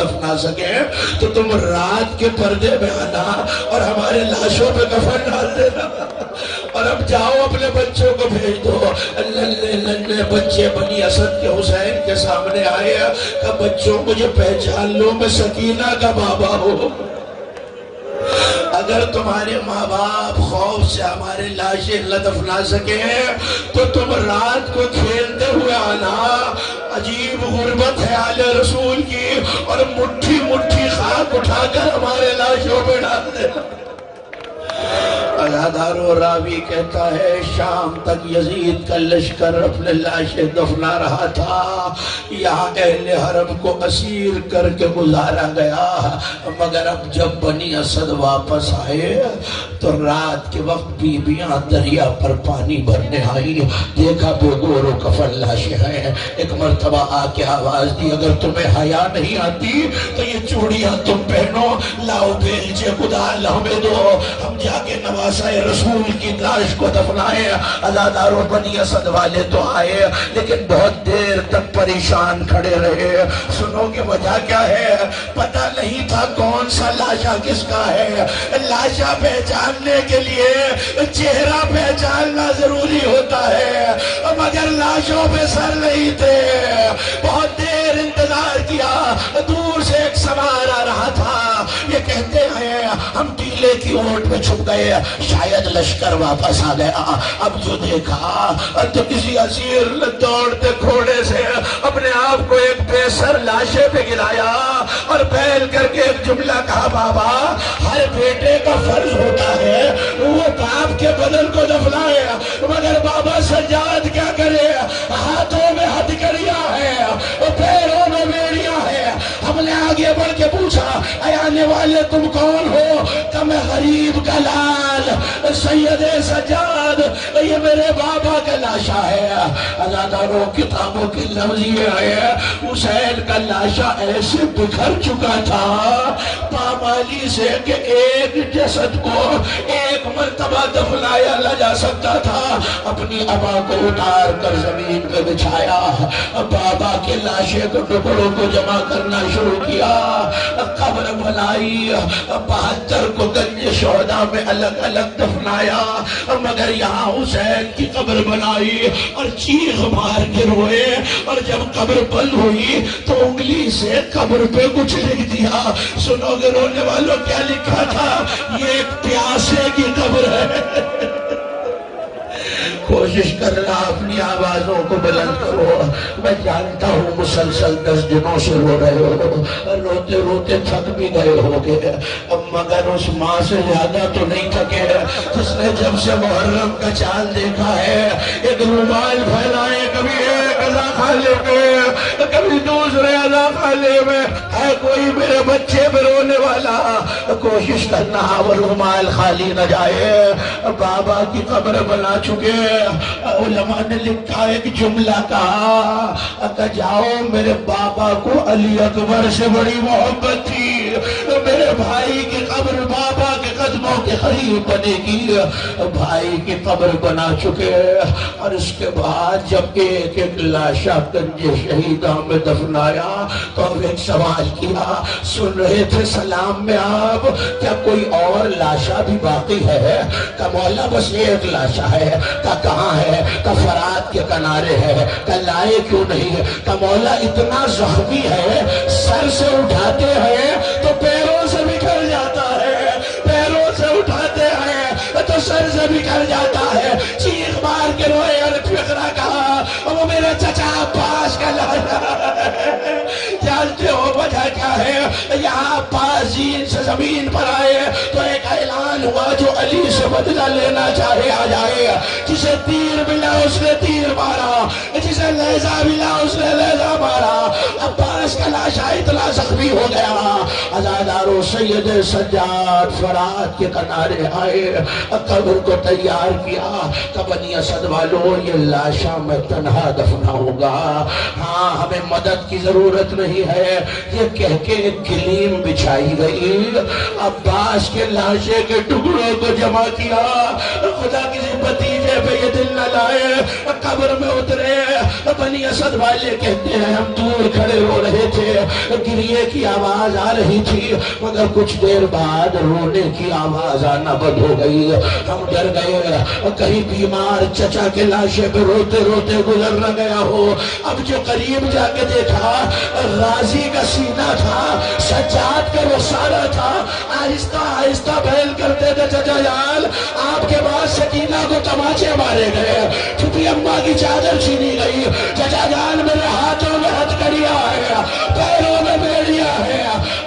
دفنا سکیں تو تم رات کے پردے میں آنا اور ہمارے لاشوں پہ کفن ڈال دینا، اور اب جاؤ اپنے بچوں کو بھیج دو۔ ننے بچے بنی اسد کے حسین کے سامنے آئے کہ بچوں مجھے پہچان لو، میں سکینہ کا بابا ہوں۔ اگر تمہارے ماں باپ خوف سے ہمارے لاشیں نہ دفنا سکے تو تم رات کو کھیلتے ہوئے آنا۔ عجیب غربت ہے آل رسول کی، اور مٹھی مٹھی خاک اٹھا کر ہمارے لاشوں پہ ڈال دینا۔ ازادارو راوی کہتا ہے شام تک یزید کا لشکر اپنے لاشیں دفنا رہا تھا، یہاں اہل حرم کو اسیر کر کے گزارا گیا، مگر اب جب بنی اسد واپس آئے تو رات کے وقت بیبیاں دریا پر پانی بھرنے آئی، دیکھا بے گور و کفن لاشیں ہیں۔ ایک مرتبہ آ کے آواز دی اگر تمہیں حیا نہیں آتی تو یہ چوڑیاں تم پہنو، لاؤ بیلچے کدال ہمیں دو، ہم جا کے نواسہ رسول کی لاش کو دفنائے۔ ازاداروں بنی اسد والے تو آئے لیکن بہت دیر تک پریشان کھڑے رہے۔ سنو کہ وجہ کیا ہے؟ پتہ نہیں تھا کون سا لاشا کس کا ہے۔ لاشا پہچاننے کے لیے چہرہ پہچاننا ضروری ہوتا ہے، مگر لاشوں پہ سر نہیں تھے۔ بہت دیر انتظار کیا، دور سے ایک سوار آ رہا تھا، یہ کہتے ہیں ہم ٹیلے کی اوٹ میں چھپ گئے، شاید لشکر واپس آ گیا۔ اب جو دیکھا تو کسی اسیر نے دوڑتے گھوڑے سے اپنے آپ کو ایک بے سر لاشے پہ گرایا اور پھیل کر کے ایک جملہ کہا بابا ہر بیٹے کا فرض ہوتا ہے وہ باپ کے بدن کو دفنائے، مگر بابا سجاد کیا کرے؟ ہاتھوں میں ہتھکڑیاں ہے، پیروں میں بیڑیاں ہے۔ ہم نے آگے بڑھ کے پوچھا اے آنے والے تم کون ہو؟ کہ میں غریب کا لال سید سجاد، یہ میرے بابا کا لاشا ہے۔ ازاداروں کتابوں کی لفظ یہ ہے حسین کا لاشا ایسے بکھر چکا تھا پامالی سے کہ ایک جسد کو ایک مرتبہ دفنایا نہ جا سکتا تھا۔ اپنی ابا کو اتار کر زمین پہ بچھایا، بابا کے لاشے کے ٹکڑوں کو جمع کرنا شروع کیا، قبر بنائی، 72 کو گنج شہداء میں الگ الگ دفنایا، مگر یہاں حسین کی قبر بنائی اور چیخ مار کے روئے، اور جب قبر بند ہوئی تو انگلی سے قبر پہ کچھ لکھ دیا۔ سنو گے رونے والوں کیا لکھا تھا؟ یہ ایک پیاسے کی قبر ہے۔ کوشش کرنا اپنی آوازوں کو بلند کرو، میں جانتا ہوں مسلسل 10 دنوں سے رو رہے ہو، روتے روتے تھک بھی گئے ہوگے، مگر اس ماں سے زیادہ تو نہیں تھکے جس نے جب سے محرم کا چاند دیکھا ہے ایک رومال پھیلائے، کبھی ایک اذا خالے میں کبھی دوسرے اذا خالے میں، ہے کوئی میرے بچے پہ رونے والا؟ کوشش کرنا وہ رومال خالی نہ جائے۔ بابا کی قبر بنا چکے، علماء نے لکھا ایک جملہ کہا کہ جاؤ میرے بابا کو علی اکبر سے بڑی محبت تھی، میرے بھائی کی قبر بابا کے قدموں کے قریب بنے گی۔ بھائی کی قبر بنا چکے، اور اس کے بعد جب ایک ایک لاشا گنج شہیداں میں دفنایا تو اب ایک سوال کیا، سن رہے تھے سلام میں آپ، کیا کوئی اور لاشا بھی باقی ہے؟ کہ مولا بس ایک لاشا ہے۔ کہ کہاں ہے؟ کہ فرات کے کنارے ہے۔ کہ لائے کیوں نہیں؟ کہ مولا اتنا زخمی ہے سر سے اٹھاتے ہیں تو پیروں سے بکھر جاتا ہے، پیروں سے اٹھاتے ہیں تو سر سے بکھر جاتا ہے۔ چیخ مار کے روئے اور فقرہ کہا وہ میرے چچا عباس کا لاشا ہے۔ جانتے ہو وجہ کیا ہے؟ یہاں عباس زین سے زمین پر آئے تو ایک اعلان ہوا جو علی سے بدلہ لینا چاہے آ جائے، جسے تیر ملا اس نے تیر مارا، جسے لیزہ ملا اس نے لیزہ مارا۔ عباس عباس کا لاشا اتنا زخمی ہو گیا. عزادارو سید سجاد فرات کے کنارے آئے, قبر کو تیار کیا. بنی اسد والوں یہ لاشا میں تنہا دفناؤں گا, ہاں ہمیں مدد کی ضرورت نہیں ہے. یہ کہہ کے ایک گلیم بچھائی گئی. عباس کے لاشے کے ٹکڑوں کو جمع کیا. خدا کسی بھتیجے پہ یہ دل نہ لائے, قبر میں اترے. بنی اسد والے کہتے ہیں ہم دور کھڑے ہو رہے تھے, گریے کی آواز آ رہی تھی, مگر کچھ دیر بعد رونے کی آواز آنا بند ہو گئی. ہم ڈر گئے کہیں بیمار چچا کے لاشے پہ روتے روتے گزر نہ گیا ہو. اب جو قریب جا کے دیکھا, غازی کا سینہ تھا, سجاد کا رخسارہ تھا. آہستہ آہستہ بیل کرتے تھے چچا جان, آپ کے بعد سکینہ کو تماچے مارے گئے, چھپی اماں کی چادر چھینی گئی. چچا جان میرے ہاتھوں میں ہتھکڑیاں ہے, پیروں میں بیڑیاں ہے.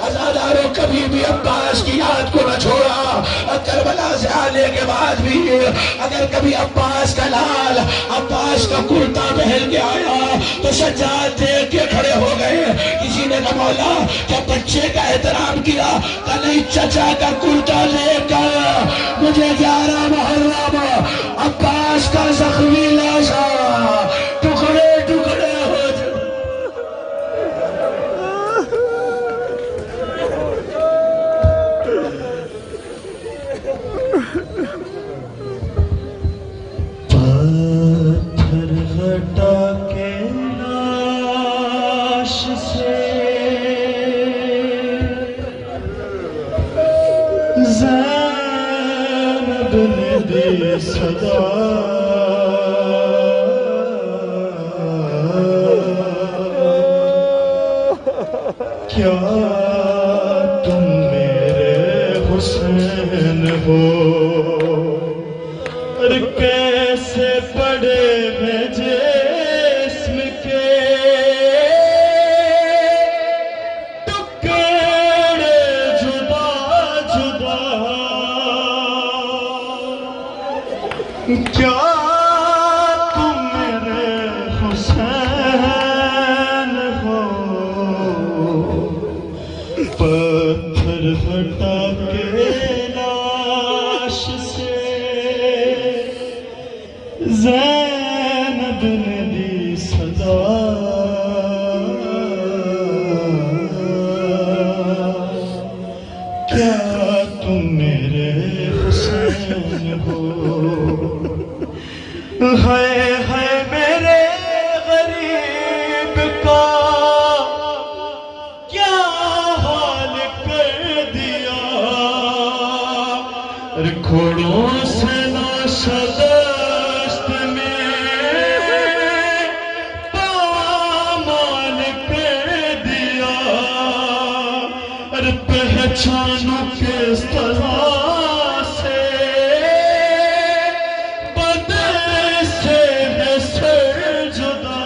عزاداروں کبھی بھی عباس کی یاد کو نہ چھوڑا. کربلا سے آنے کے بعد بھی اگر کبھی عباس کا لال عباس کا کرتا پہن کے آیا تو سجاد دیکھ کے کھڑے ہو گئے. کسی نے کہا مولا کیا بچے کا احترام کیا؟ کہ نہیں, چچا کا کرتا لے کر مجھے 11 محرم عباس کا زخمی لاشا ٹکڑے ٹکڑے ہو جائے. پتھر ہٹا کے لاش سے زینب نے دی صدا, کیا تم میرے حسین ہو, اور کیسے پڑے میں جسم کے ٹکڑے جدا جدا, کیا تم میرے حسین ہو. پتھر ہٹا کے لاش سے زینب نے دی صدا, کیا تم میرے حسین ہو. ہے میرے غریب کا کیا حال کر دیا, گھوڑوں سے لاشا دست میں پامال کر دیا, پہچانو کس طرح سے بدن سے ہے سر جدا,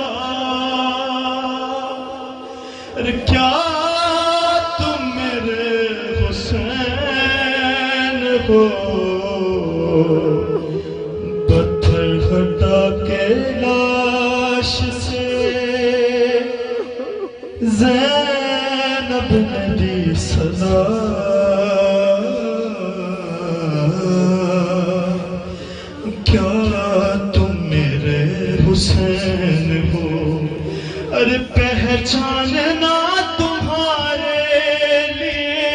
کیا تم میرے حسین ہو. پتھر ہٹا کے لاش سے زینب نے دی صدا, کیا تم میرے حسین ہو. ارے پہچاننا تمہارے لیے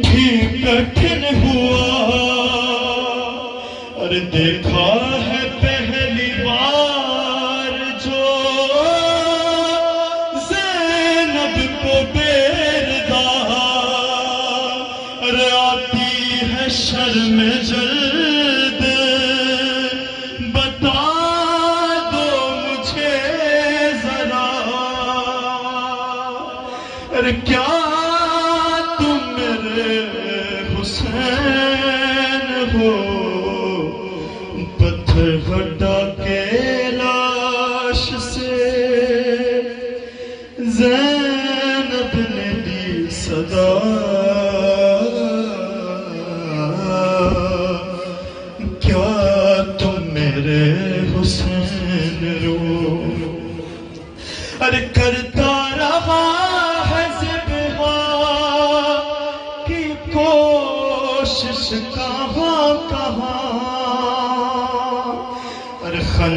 بھی کٹھن ہوا, اور دیکھا ہے پہلی بار جو زینب کو بیردار, آتی ہے شرم جلد بتا دو مجھے ذرا, کیا تم میرے حسین ہو. پتھر ہٹا کے لاش سے زینب نے دی صدا, کیا تم میرے حسین رو. ارے کرتا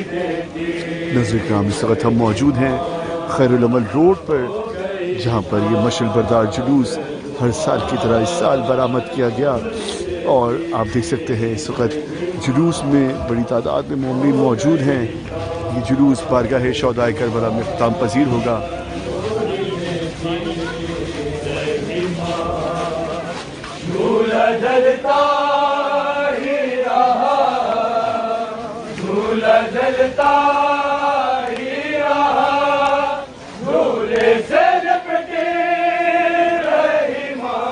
ناظرین کرام اس وقت ہم موجود ہیں خیر العمل روڈ پر، جہاں پر یہ مشعل بردار جلوس ہر سال کی طرح اس سال برآمد کیا گیا، اور آپ دیکھ سکتے ہیں اس وقت جلوس میں بڑی تعداد میں مومنین موجود ہیں۔ یہ جلوس بارگاہ شہدائے کربلا میں اختتام پذیر ہوگا۔ جھولا جلتا ہی رہا، جھولا جلتا ہی رہا، جھولے سے لپٹے رہی ماں،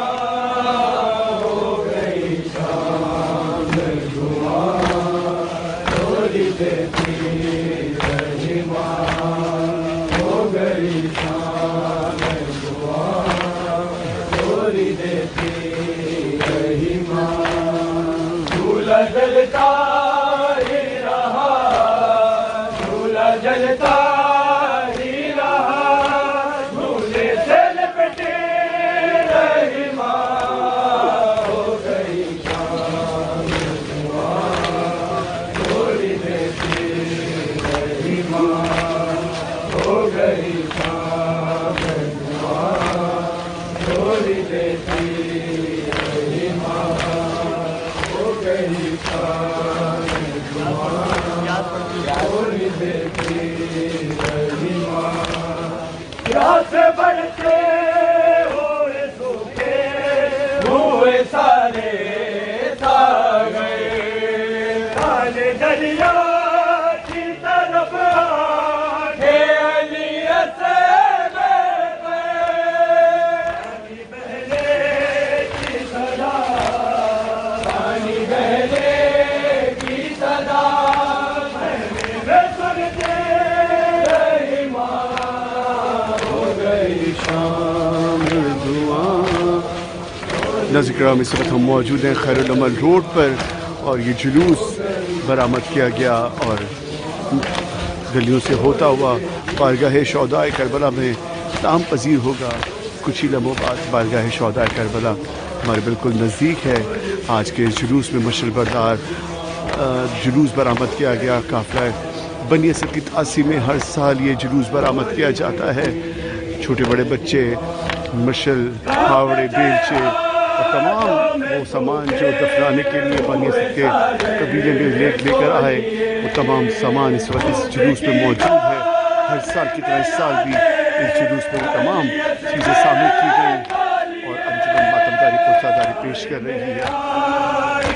ہو گئی شام دعا، ڈولی دیتی رہی ماں، ہو گئی شام دعا، ڈولی دیتی جھولا جلتا ہی رہا، جھولا جلتا ہی رہا، جھولے سے لپٹے رہی ماں، ہو گئی شام دعا، ڈولی دیتی رہی ماں، ہو گئی شام دعا، ڈولی دیتی رہی ماں، ہو گئی شام دعا، ڈولی دیتی رہی ماں۔ پیاس بڑھتے ہوئے سوکھے ہوئے سارے سا گئے، کالے دریا کی طرف آگے علی سے ناظرین کرام اس وقت ہم موجود ہیں خیر العمل روڈ پر، اور یہ جلوس برآمد کیا گیا اور گلیوں سے ہوتا ہوا بارگاہ شہدائے کربلا میں اختتام پذیر ہوگا۔ کچھ ہی لمحوں بعد بارگاہ شہدائے کربلا ہمارے بالکل نزدیک ہے۔ آج کے جلوس میں مشعل بردار جلوس برآمد کیا گیا۔ قافلہ بنی اسد کی تعاسی میں ہر سال یہ جلوس برآمد کیا جاتا ہے۔ چھوٹے بڑے بچے مشعل، پھاوڑے، بیلچے اور تمام وہ سامان جو دفنانے کے لیے بنی اسد کے قبیلے میں لے کر آئے، وہ تمام سامان اس وقت اس جلوس میں موجود ہے۔ ہر سال کی طرح اس سال بھی اس جلوس میں تمام چیزیں شامل کی گئیں اور انجمن ماتمداری پرچاداری پیش کر رہی ہے۔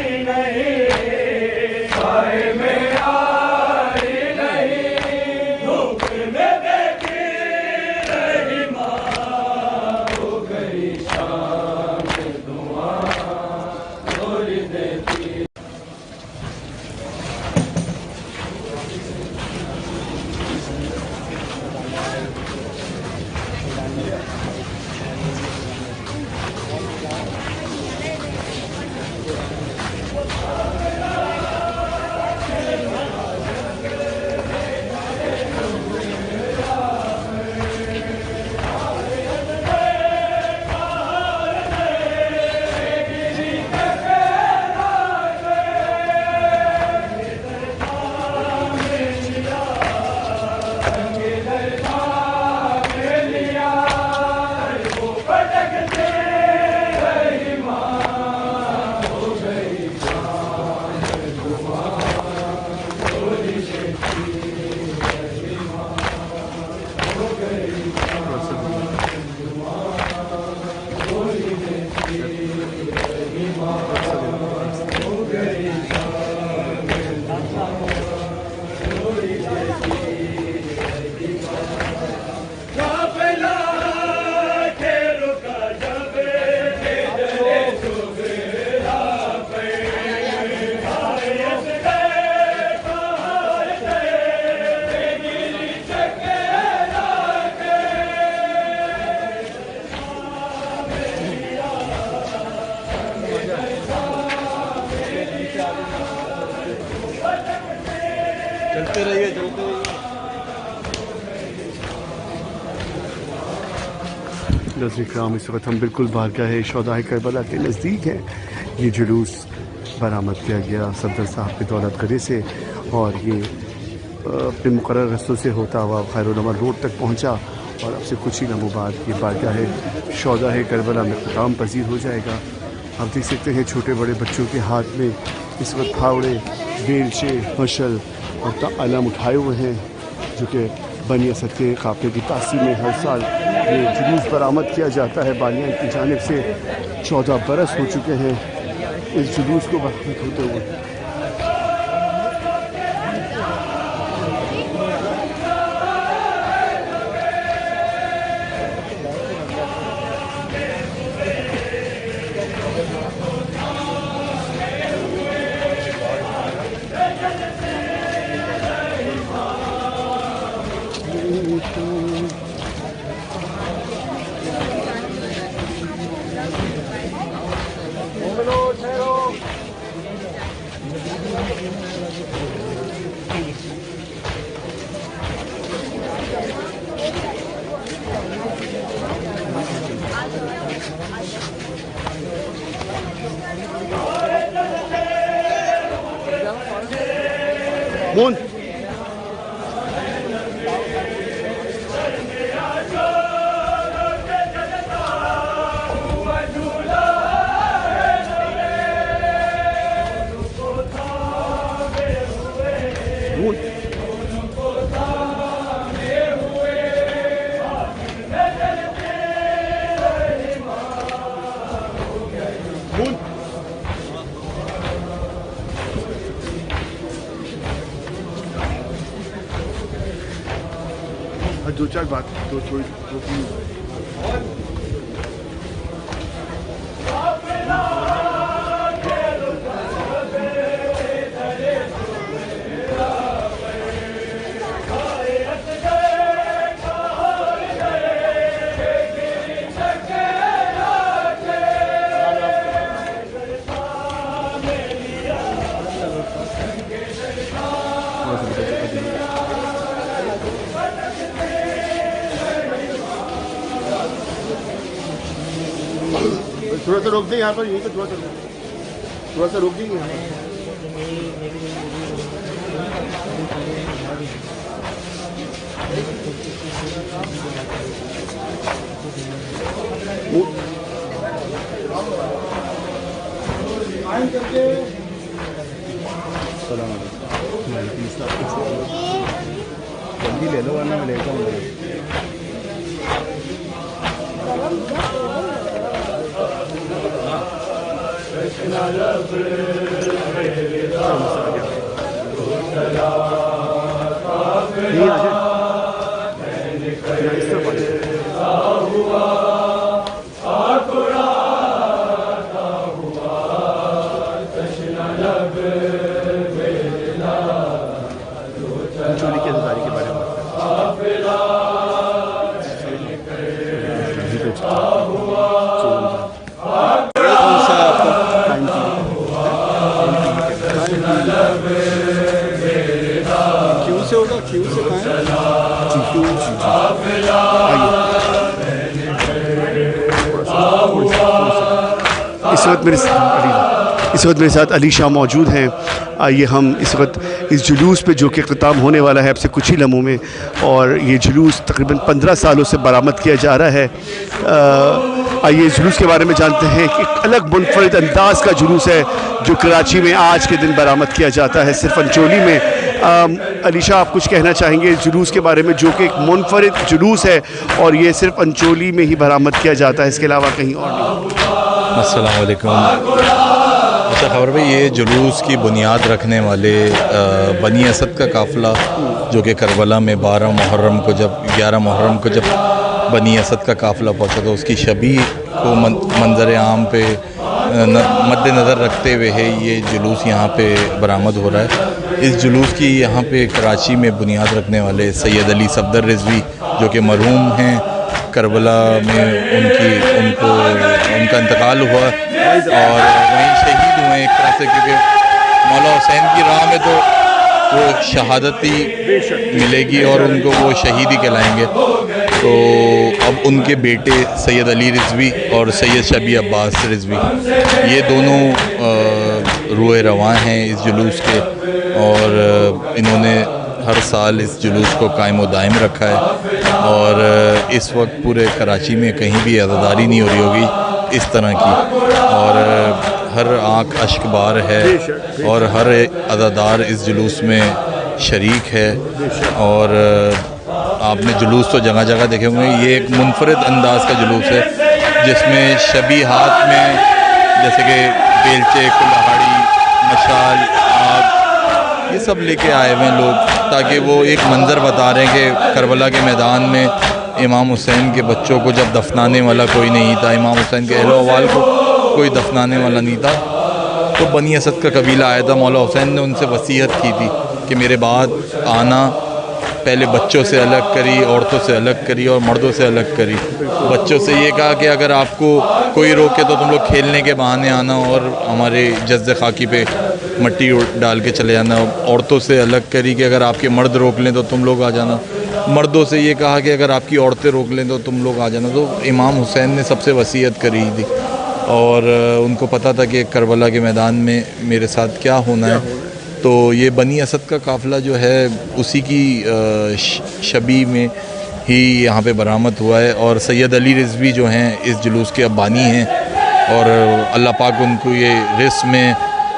چلتے رہیے چلتے رہیے۔ ناظرین کرام اس وقت ہم بالکل بارگاہ شہدائے کربلا کے نزدیک ہیں۔ یہ جلوس برآمد کیا گیا صفدر صاحب کے دولت گڑھے سے، اور یہ اپنے مقرر رستوں سے ہوتا ہوا خیرالعمل روڈ تک پہنچا اور اب سے کچھ ہی لمحوں بعد یہ بارگاہ شہداء کربلا میں اختتام پذیر ہو جائے گا. آپ دیکھ سکتے ہیں چھوٹے بڑے بچوں کے ہاتھ میں اس وقت پھاوڑے، بیلچے، مشل اور علم اٹھائے ہوئے ہیں، جو کہ بنی اسد کے قافلے کی تاثیر میں ہر سال یہ جلوس برآمد کیا جاتا ہے بالیاں کی جانب سے. 14 برس ہو چکے ہیں اس جلوس کو برآمد ہوتے ہوئے. مون دو چار بات تھوڑا سا روک دیں یہاں پر، یہیں پہ تھوڑا سا روک دیں یہاں پر. السلام علیکم. جلدی لے لو ورنہ میں لیتا ہوں. اس وقت میرے ساتھ علی شاہ موجود ہیں. آئیے ہم اس وقت اس جلوس پہ جو کہ اختتام ہونے والا ہے اب سے کچھ ہی لمحوں میں، اور یہ جلوس تقریباً 15 سالوں سے برآمد کیا جا رہا ہے. آئیے اس جلوس کے بارے میں جانتے ہیں کہ ایک الگ منفرد انداز کا جلوس ہے جو کراچی میں آج کے دن برآمد کیا جاتا ہے صرف انچولی میں. علی شاہ آپ کچھ کہنا چاہیں گے اس جلوس کے بارے میں جو کہ ایک منفرد جلوس ہے اور یہ صرف انچولی میں ہی برآمد کیا جاتا ہے، اس کے علاوہ کہیں اور نہیں؟ السلام علیکم. اچھا خبر بھائی، یہ جلوس کی بنیاد رکھنے والے بنی اسد کا قافلہ جو کہ کربلا میں 11 محرم کو جب بنی اسد کا قافلہ پہنچا تھا، اس کی شبیہ کو منظر عام پہ مد نظر رکھتے ہوئے ہے یہ جلوس یہاں پہ برآمد ہو رہا ہے. اس جلوس کی یہاں پہ کراچی میں بنیاد رکھنے والے سید علی صفدر رضوی جو کہ مرحوم ہیں، کربلا میں ان کا انتقال ہوا اور وہیں شہید ہوئے ایک طرح سے، کیونکہ مولا حسین کی راہ میں تو وہ شہادت ہی ملے گی اور ان کو وہ شہید ہی کہلائیں گے. تو اب ان کے بیٹے سید علی رضوی اور سید شبیہ عباس رضوی یہ دونوں روح رواں ہیں اس جلوس کے، اور انہوں نے ہر سال اس جلوس کو قائم و دائم رکھا ہے، اور اس وقت پورے کراچی میں کہیں بھی عزاداری نہیں ہو رہی ہوگی اس طرح کی، اور ہر آنکھ اشک بار ہے اور ہر عزادار اس جلوس میں شریک ہے. اور آپ نے جلوس تو جگہ جگہ دیکھے ہوئے ہیں، یہ ایک منفرد انداز کا جلوس ہے جس میں شبیہات میں جیسے کہ بیلچے، کلہاڑی، مشال، آگ، یہ سب لے کے آئے ہوئے ہیں لوگ، تاکہ وہ ایک منظر بتا رہے ہیں کہ کربلا کے میدان میں امام حسین کے بچوں کو جب دفنانے والا کوئی نہیں تھا، امام حسین کے اہل و عیال کو کوئی دفنانے والا نہیں تھا، تو بنی اسد کا قبیلہ آیا تھا. مولا حسین نے ان سے وصیت کی تھی کہ میرے بعد آنا پہلے بچوں سے الگ کری، عورتوں سے الگ کری اور مردوں سے الگ کری. بچوں سے یہ کہا کہ اگر آپ کو کوئی روکے تو تم لوگ کھیلنے کے بہانے آنا اور ہمارے جز خاکی پہ مٹی ڈال کے چلے جانا. عورتوں سے الگ کری کہ اگر آپ کے مرد روک لیں تو تم لوگ آ جانا. مردوں سے یہ کہا کہ اگر آپ کی عورتیں روک لیں تو تم لوگ آ جانا. تو امام حسین نے سب سے وصیت کری تھی، اور ان کو پتہ تھا کہ کربلا کے میدان میں میرے ساتھ کیا ہونا ہے. تو یہ بنی اسد کا قافلہ جو ہے اسی کی شبیہ میں ہی یہاں پہ برآمد ہوا ہے، اور سید علی رضوی جو ہیں اس جلوس کے اب بانی ہیں، اور اللہ پاک ان کو یہ رزق میں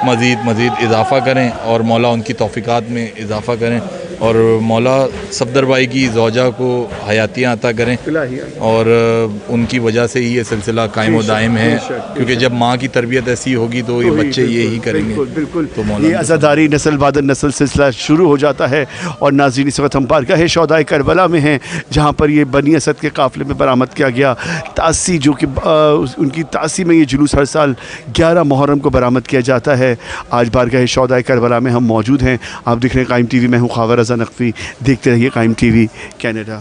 مزید اضافہ کریں اور مولا ان کی توفیقات میں اضافہ کریں، اور مولا صفدر بھائی کی زوجہ کو حیاتیاں عطا کریں، اور ان کی وجہ سے ہی یہ سلسلہ قائم و دائم ہے، کیونکہ جب ماں کی تربیت ایسی ہوگی تو یہ بچے یہی کریں گے. بالکل یہ عزاداری نسل بعد نسل سلسلہ شروع ہو جاتا ہے. اور ناظرین اس وقت ہم بارگاہ شہداء کربلا میں ہیں، جہاں پر یہ بنی اسد کے قافلے میں برآمد کیا گیا تاسی، جو کہ ان کی تاسی میں یہ جلوس ہر سال 11 محرم کو برآمد کیا جاتا ہے. آج بارگاہ شہداء کربلا میں ہم موجود ہیں. آپ دیکھ رہے ہیں قائم ٹی وی، میں ہوں خاور رضا نقوی. دیکھتے رہیے قائم ٹی وی کینیڈا.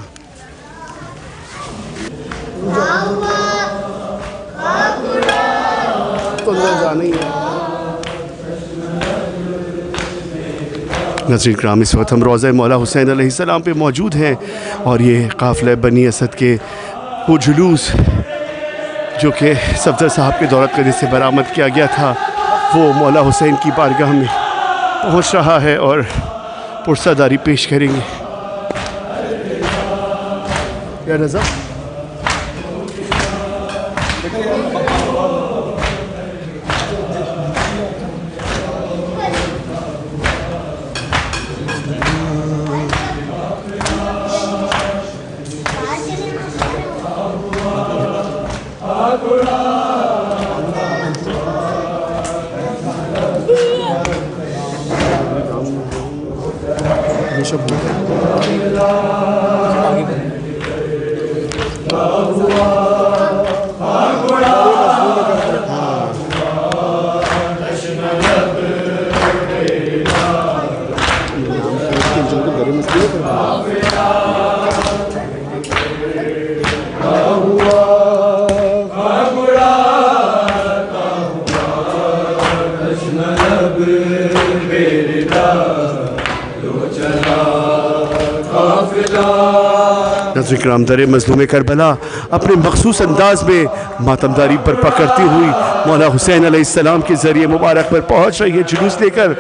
ناظرین کرام، اس وقت ہم روضہ مولا حسین علیہ السلام پہ موجود ہیں، اور یہ قافلہ بنی اسد کے وہ جلوس جو کہ صفدر صاحب کے دولت قدر سے برآمد کیا گیا تھا، وہ مولا حسین کی بارگاہ میں پہنچ رہا ہے اور پرساداری پیش کریں گے. یا رضا ناظرین کرام، در مظلوم کربلا اپنے مخصوص انداز میں ماتمداری برپا کرتی ہوئی مولا حسین علیہ السلام کے ذریعے مبارک پر پہنچ رہی ہے. جلوس لے کر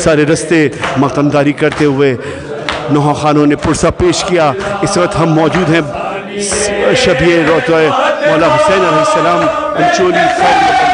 سارے رستے ماتمداری کرتے ہوئے نوحہ خانوں نے پرسہ پیش کیا. اس وقت ہم موجود ہیں شبیہ روضہ مولا حسین علیہ السلام انچولی خیر.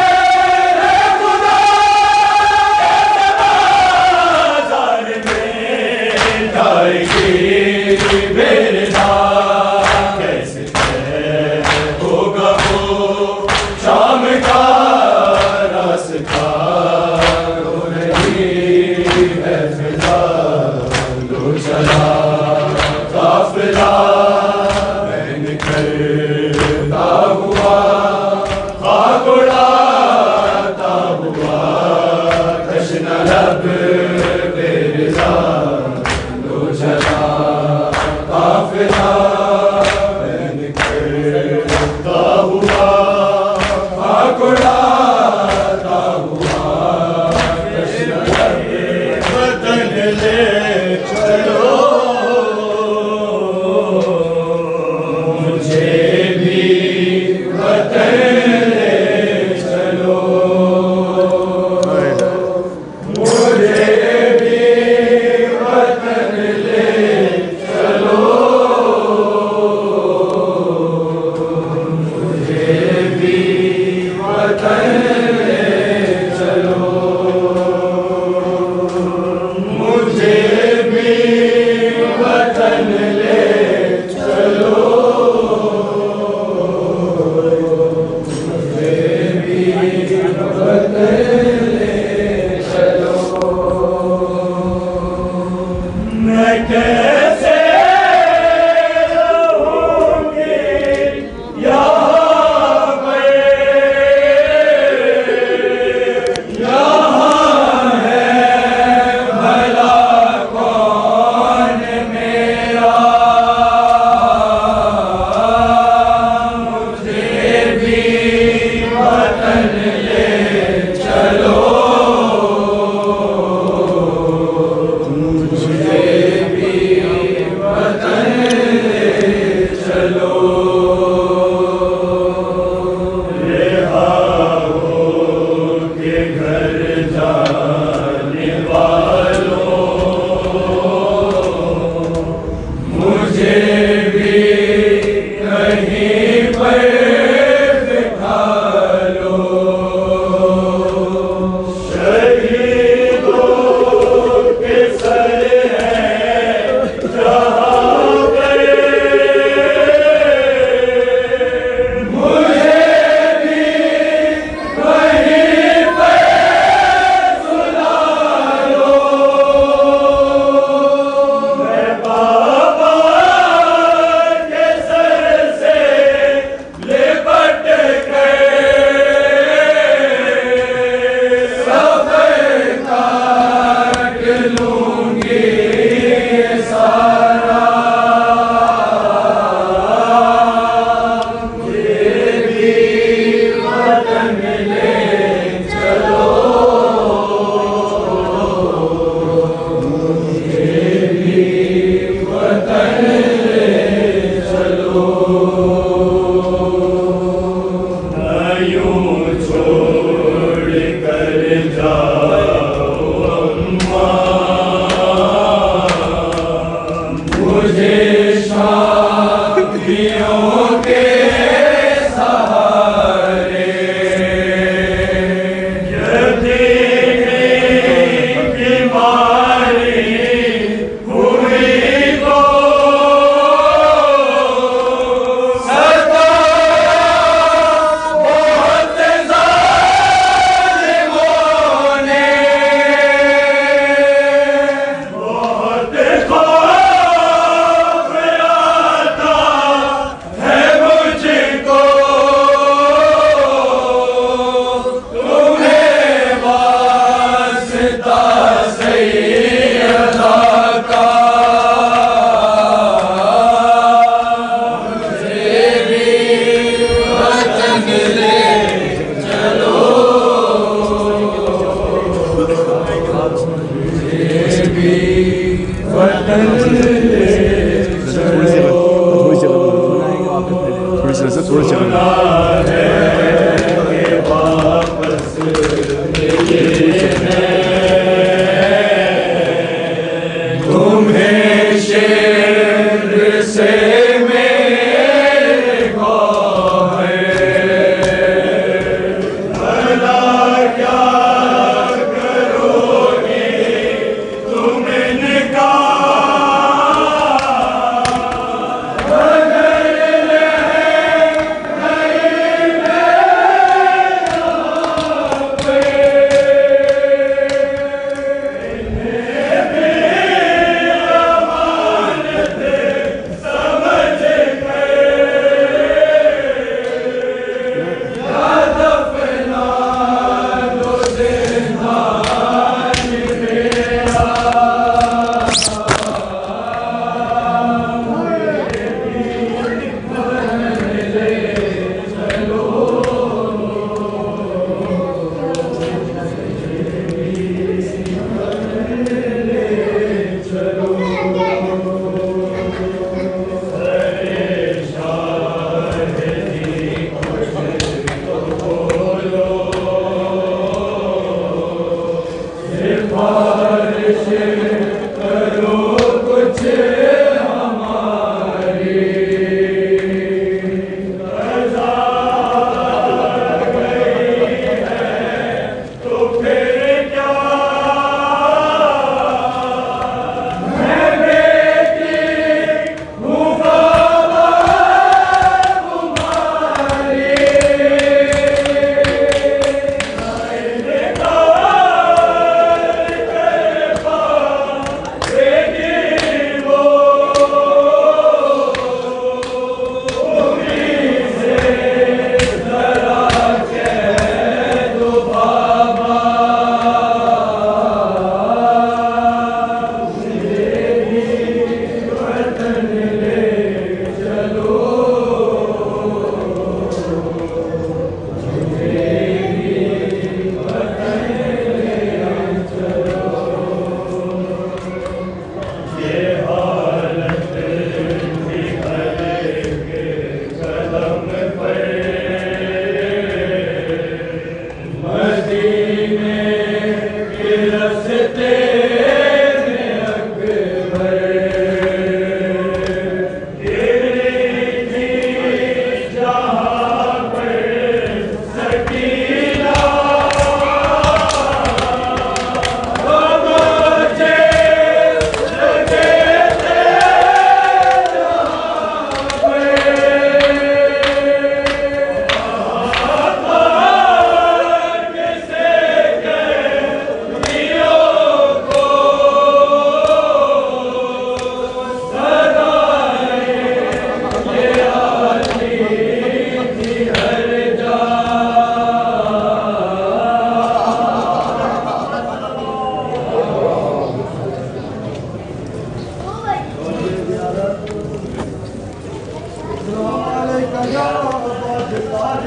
يا عباد الله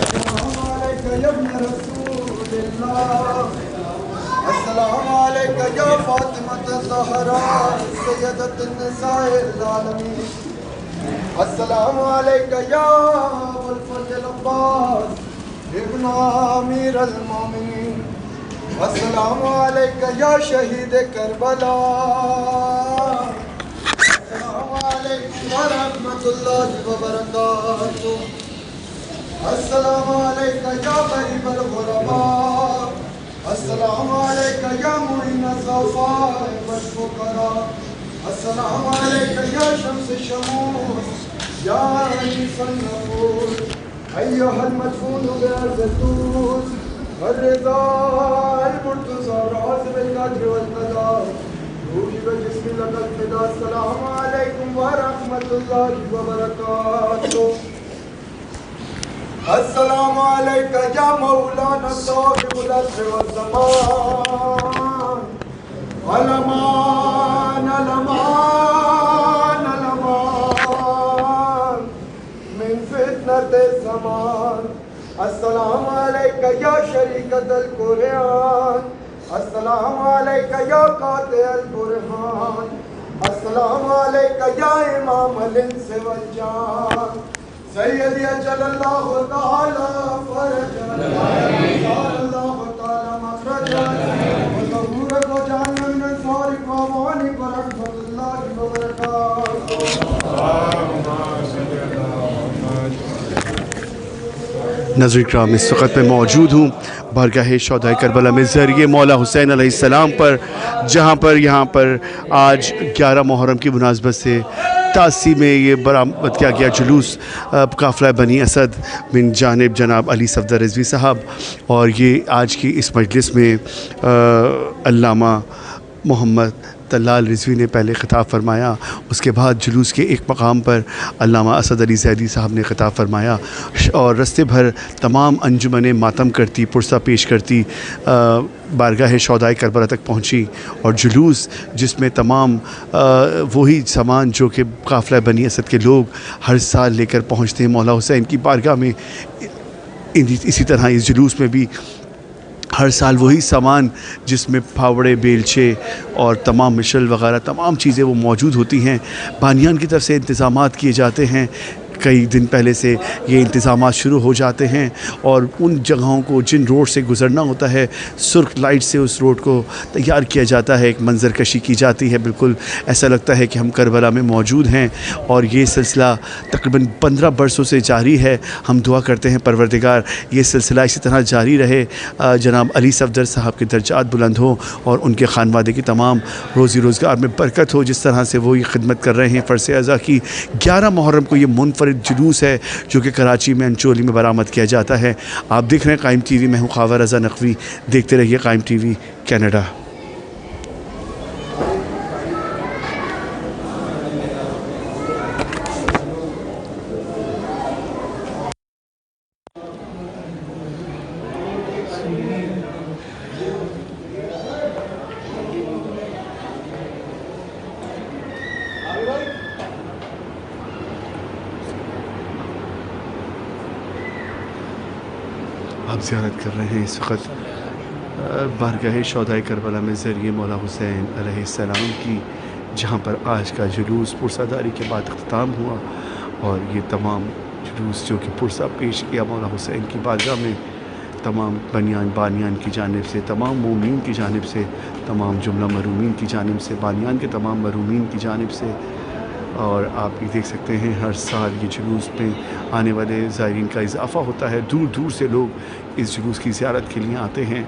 السلام عليك يا ابن رسول الله السلام عليك يا فاطمة الزهراء سيدة النساء العالمين السلام عليك يا أبو الفضل العباس ابن أمير المؤمنين السلام عليك يا شهيد كربلاء السلام عليكم ورحمة الله وبركاته السلام عليك يا غريب الغرباء السلام عليك يا معين الضعفاء والفقراء السلام عليك يا شمس الشموس يا أنيس النفوس أيها المدفون بأرض الدوس الرضا المرتضى العاصم القدر والقضاء روحي وجسمي لك الفداء السلام عليكم ورحمة الله وبركاته السلام عليك يا مولانا صاحب العصر والزمان الأمان الأمان الأمان من فتنة الزمان السلام عليك يا شريكة القرآن السلام عليك يا قاطع البرهان السلام عليك يا إمام الإنس والجان سيدي أجل الله تعالى فرجا وجعل الله تعالى مخرجا وظهورا وجعلنا من أنصارك وأعوانك ورحمة الله وبركاته نظر اکرام اس وقت میں موجود ہوں بارگاہ شہدائے کربلا میں ذریعہ مولا حسین علیہ السلام پر جہاں پر یہاں پر آج 11 محرم کی مناسبت سے تاسی میں یہ برآمد کیا گیا جلوس قافلہ بنی اسد من جانب جناب علی صفدر رضوی صاحب اور یہ آج کی اس مجلس میں علامہ محمد طلال رضوی نے پہلے خطاب فرمایا، اس کے بعد جلوس کے ایک مقام پر علامہ اسد علی زیدی صاحب نے خطاب فرمایا اور رستے بھر تمام انجمنیں ماتم کرتی پرسہ پیش کرتی بارگاہ شہدائے کربلا تک پہنچی اور جلوس جس میں تمام وہی سامان جو کہ قافلہ بنی اسد کے لوگ ہر سال لے کر پہنچتے ہیں مولا حسین کی بارگاہ میں، اسی طرح اس جلوس میں بھی ہر سال وہی سامان جس میں پھاوڑے بیلچے اور تمام مشل وغیرہ تمام چیزیں وہ موجود ہوتی ہیں، بانیان کی طرف سے انتظامات کیے جاتے ہیں، کئی دن پہلے سے یہ انتظامات شروع ہو جاتے ہیں اور ان جگہوں کو جن روڈ سے گزرنا ہوتا ہے سرخ لائٹ سے اس روڈ کو تیار کیا جاتا ہے، ایک منظر کشی کی جاتی ہے، بالکل ایسا لگتا ہے کہ ہم کربلا میں موجود ہیں اور یہ سلسلہ تقریباً 15 برسوں سے جاری ہے۔ ہم دعا کرتے ہیں پروردگار یہ سلسلہ اسی طرح جاری رہے، جناب علی صفدر صاحب کے درجات بلند ہوں اور ان کے خانوادے کی تمام روزی روزگار میں برکت ہو، جس طرح سے وہ یہ خدمت کر رہے ہیں فرض اعضا کی۔ 11 محرم کو یہ منفرد جلوس ہے جو کہ کراچی میں انچولی میں برآمد کیا جاتا ہے۔ آپ دیکھ رہے ہیں قائم ٹی وی، میں ہوں خاور رضا نقوی، دیکھتے رہیے قائم ٹی وی کینیڈا۔ آپ زیارت کر رہے ہیں اس وقت بارگاہ شہدائے کربلا میں ذریعہ مولا حسین علیہ السلام کی، جہاں پر آج کا جلوس پرساداری کے بعد اختتام ہوا اور یہ تمام جلوس جو کہ پرسہ پیش کیا مولا حسین کی بارگاہ میں تمام بانیان کی جانب سے، تمام مومنین کی جانب سے، تمام جملہ مرومین کی جانب سے، بانیان کے تمام مرومین کی جانب سے۔ اور آپ یہ دیکھ سکتے ہیں ہر سال یہ جلوس میں آنے والے زائرین کا اضافہ ہوتا ہے، دور دور سے لوگ اس جلوس کی زیارت کے لیے آتے ہیں۔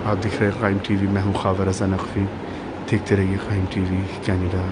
آپ دیکھ رہے ہیں قائم ٹی وی، میں ہوں خاور رضا نقوی، دیکھتے رہیے قائم ٹی وی کینیڈا۔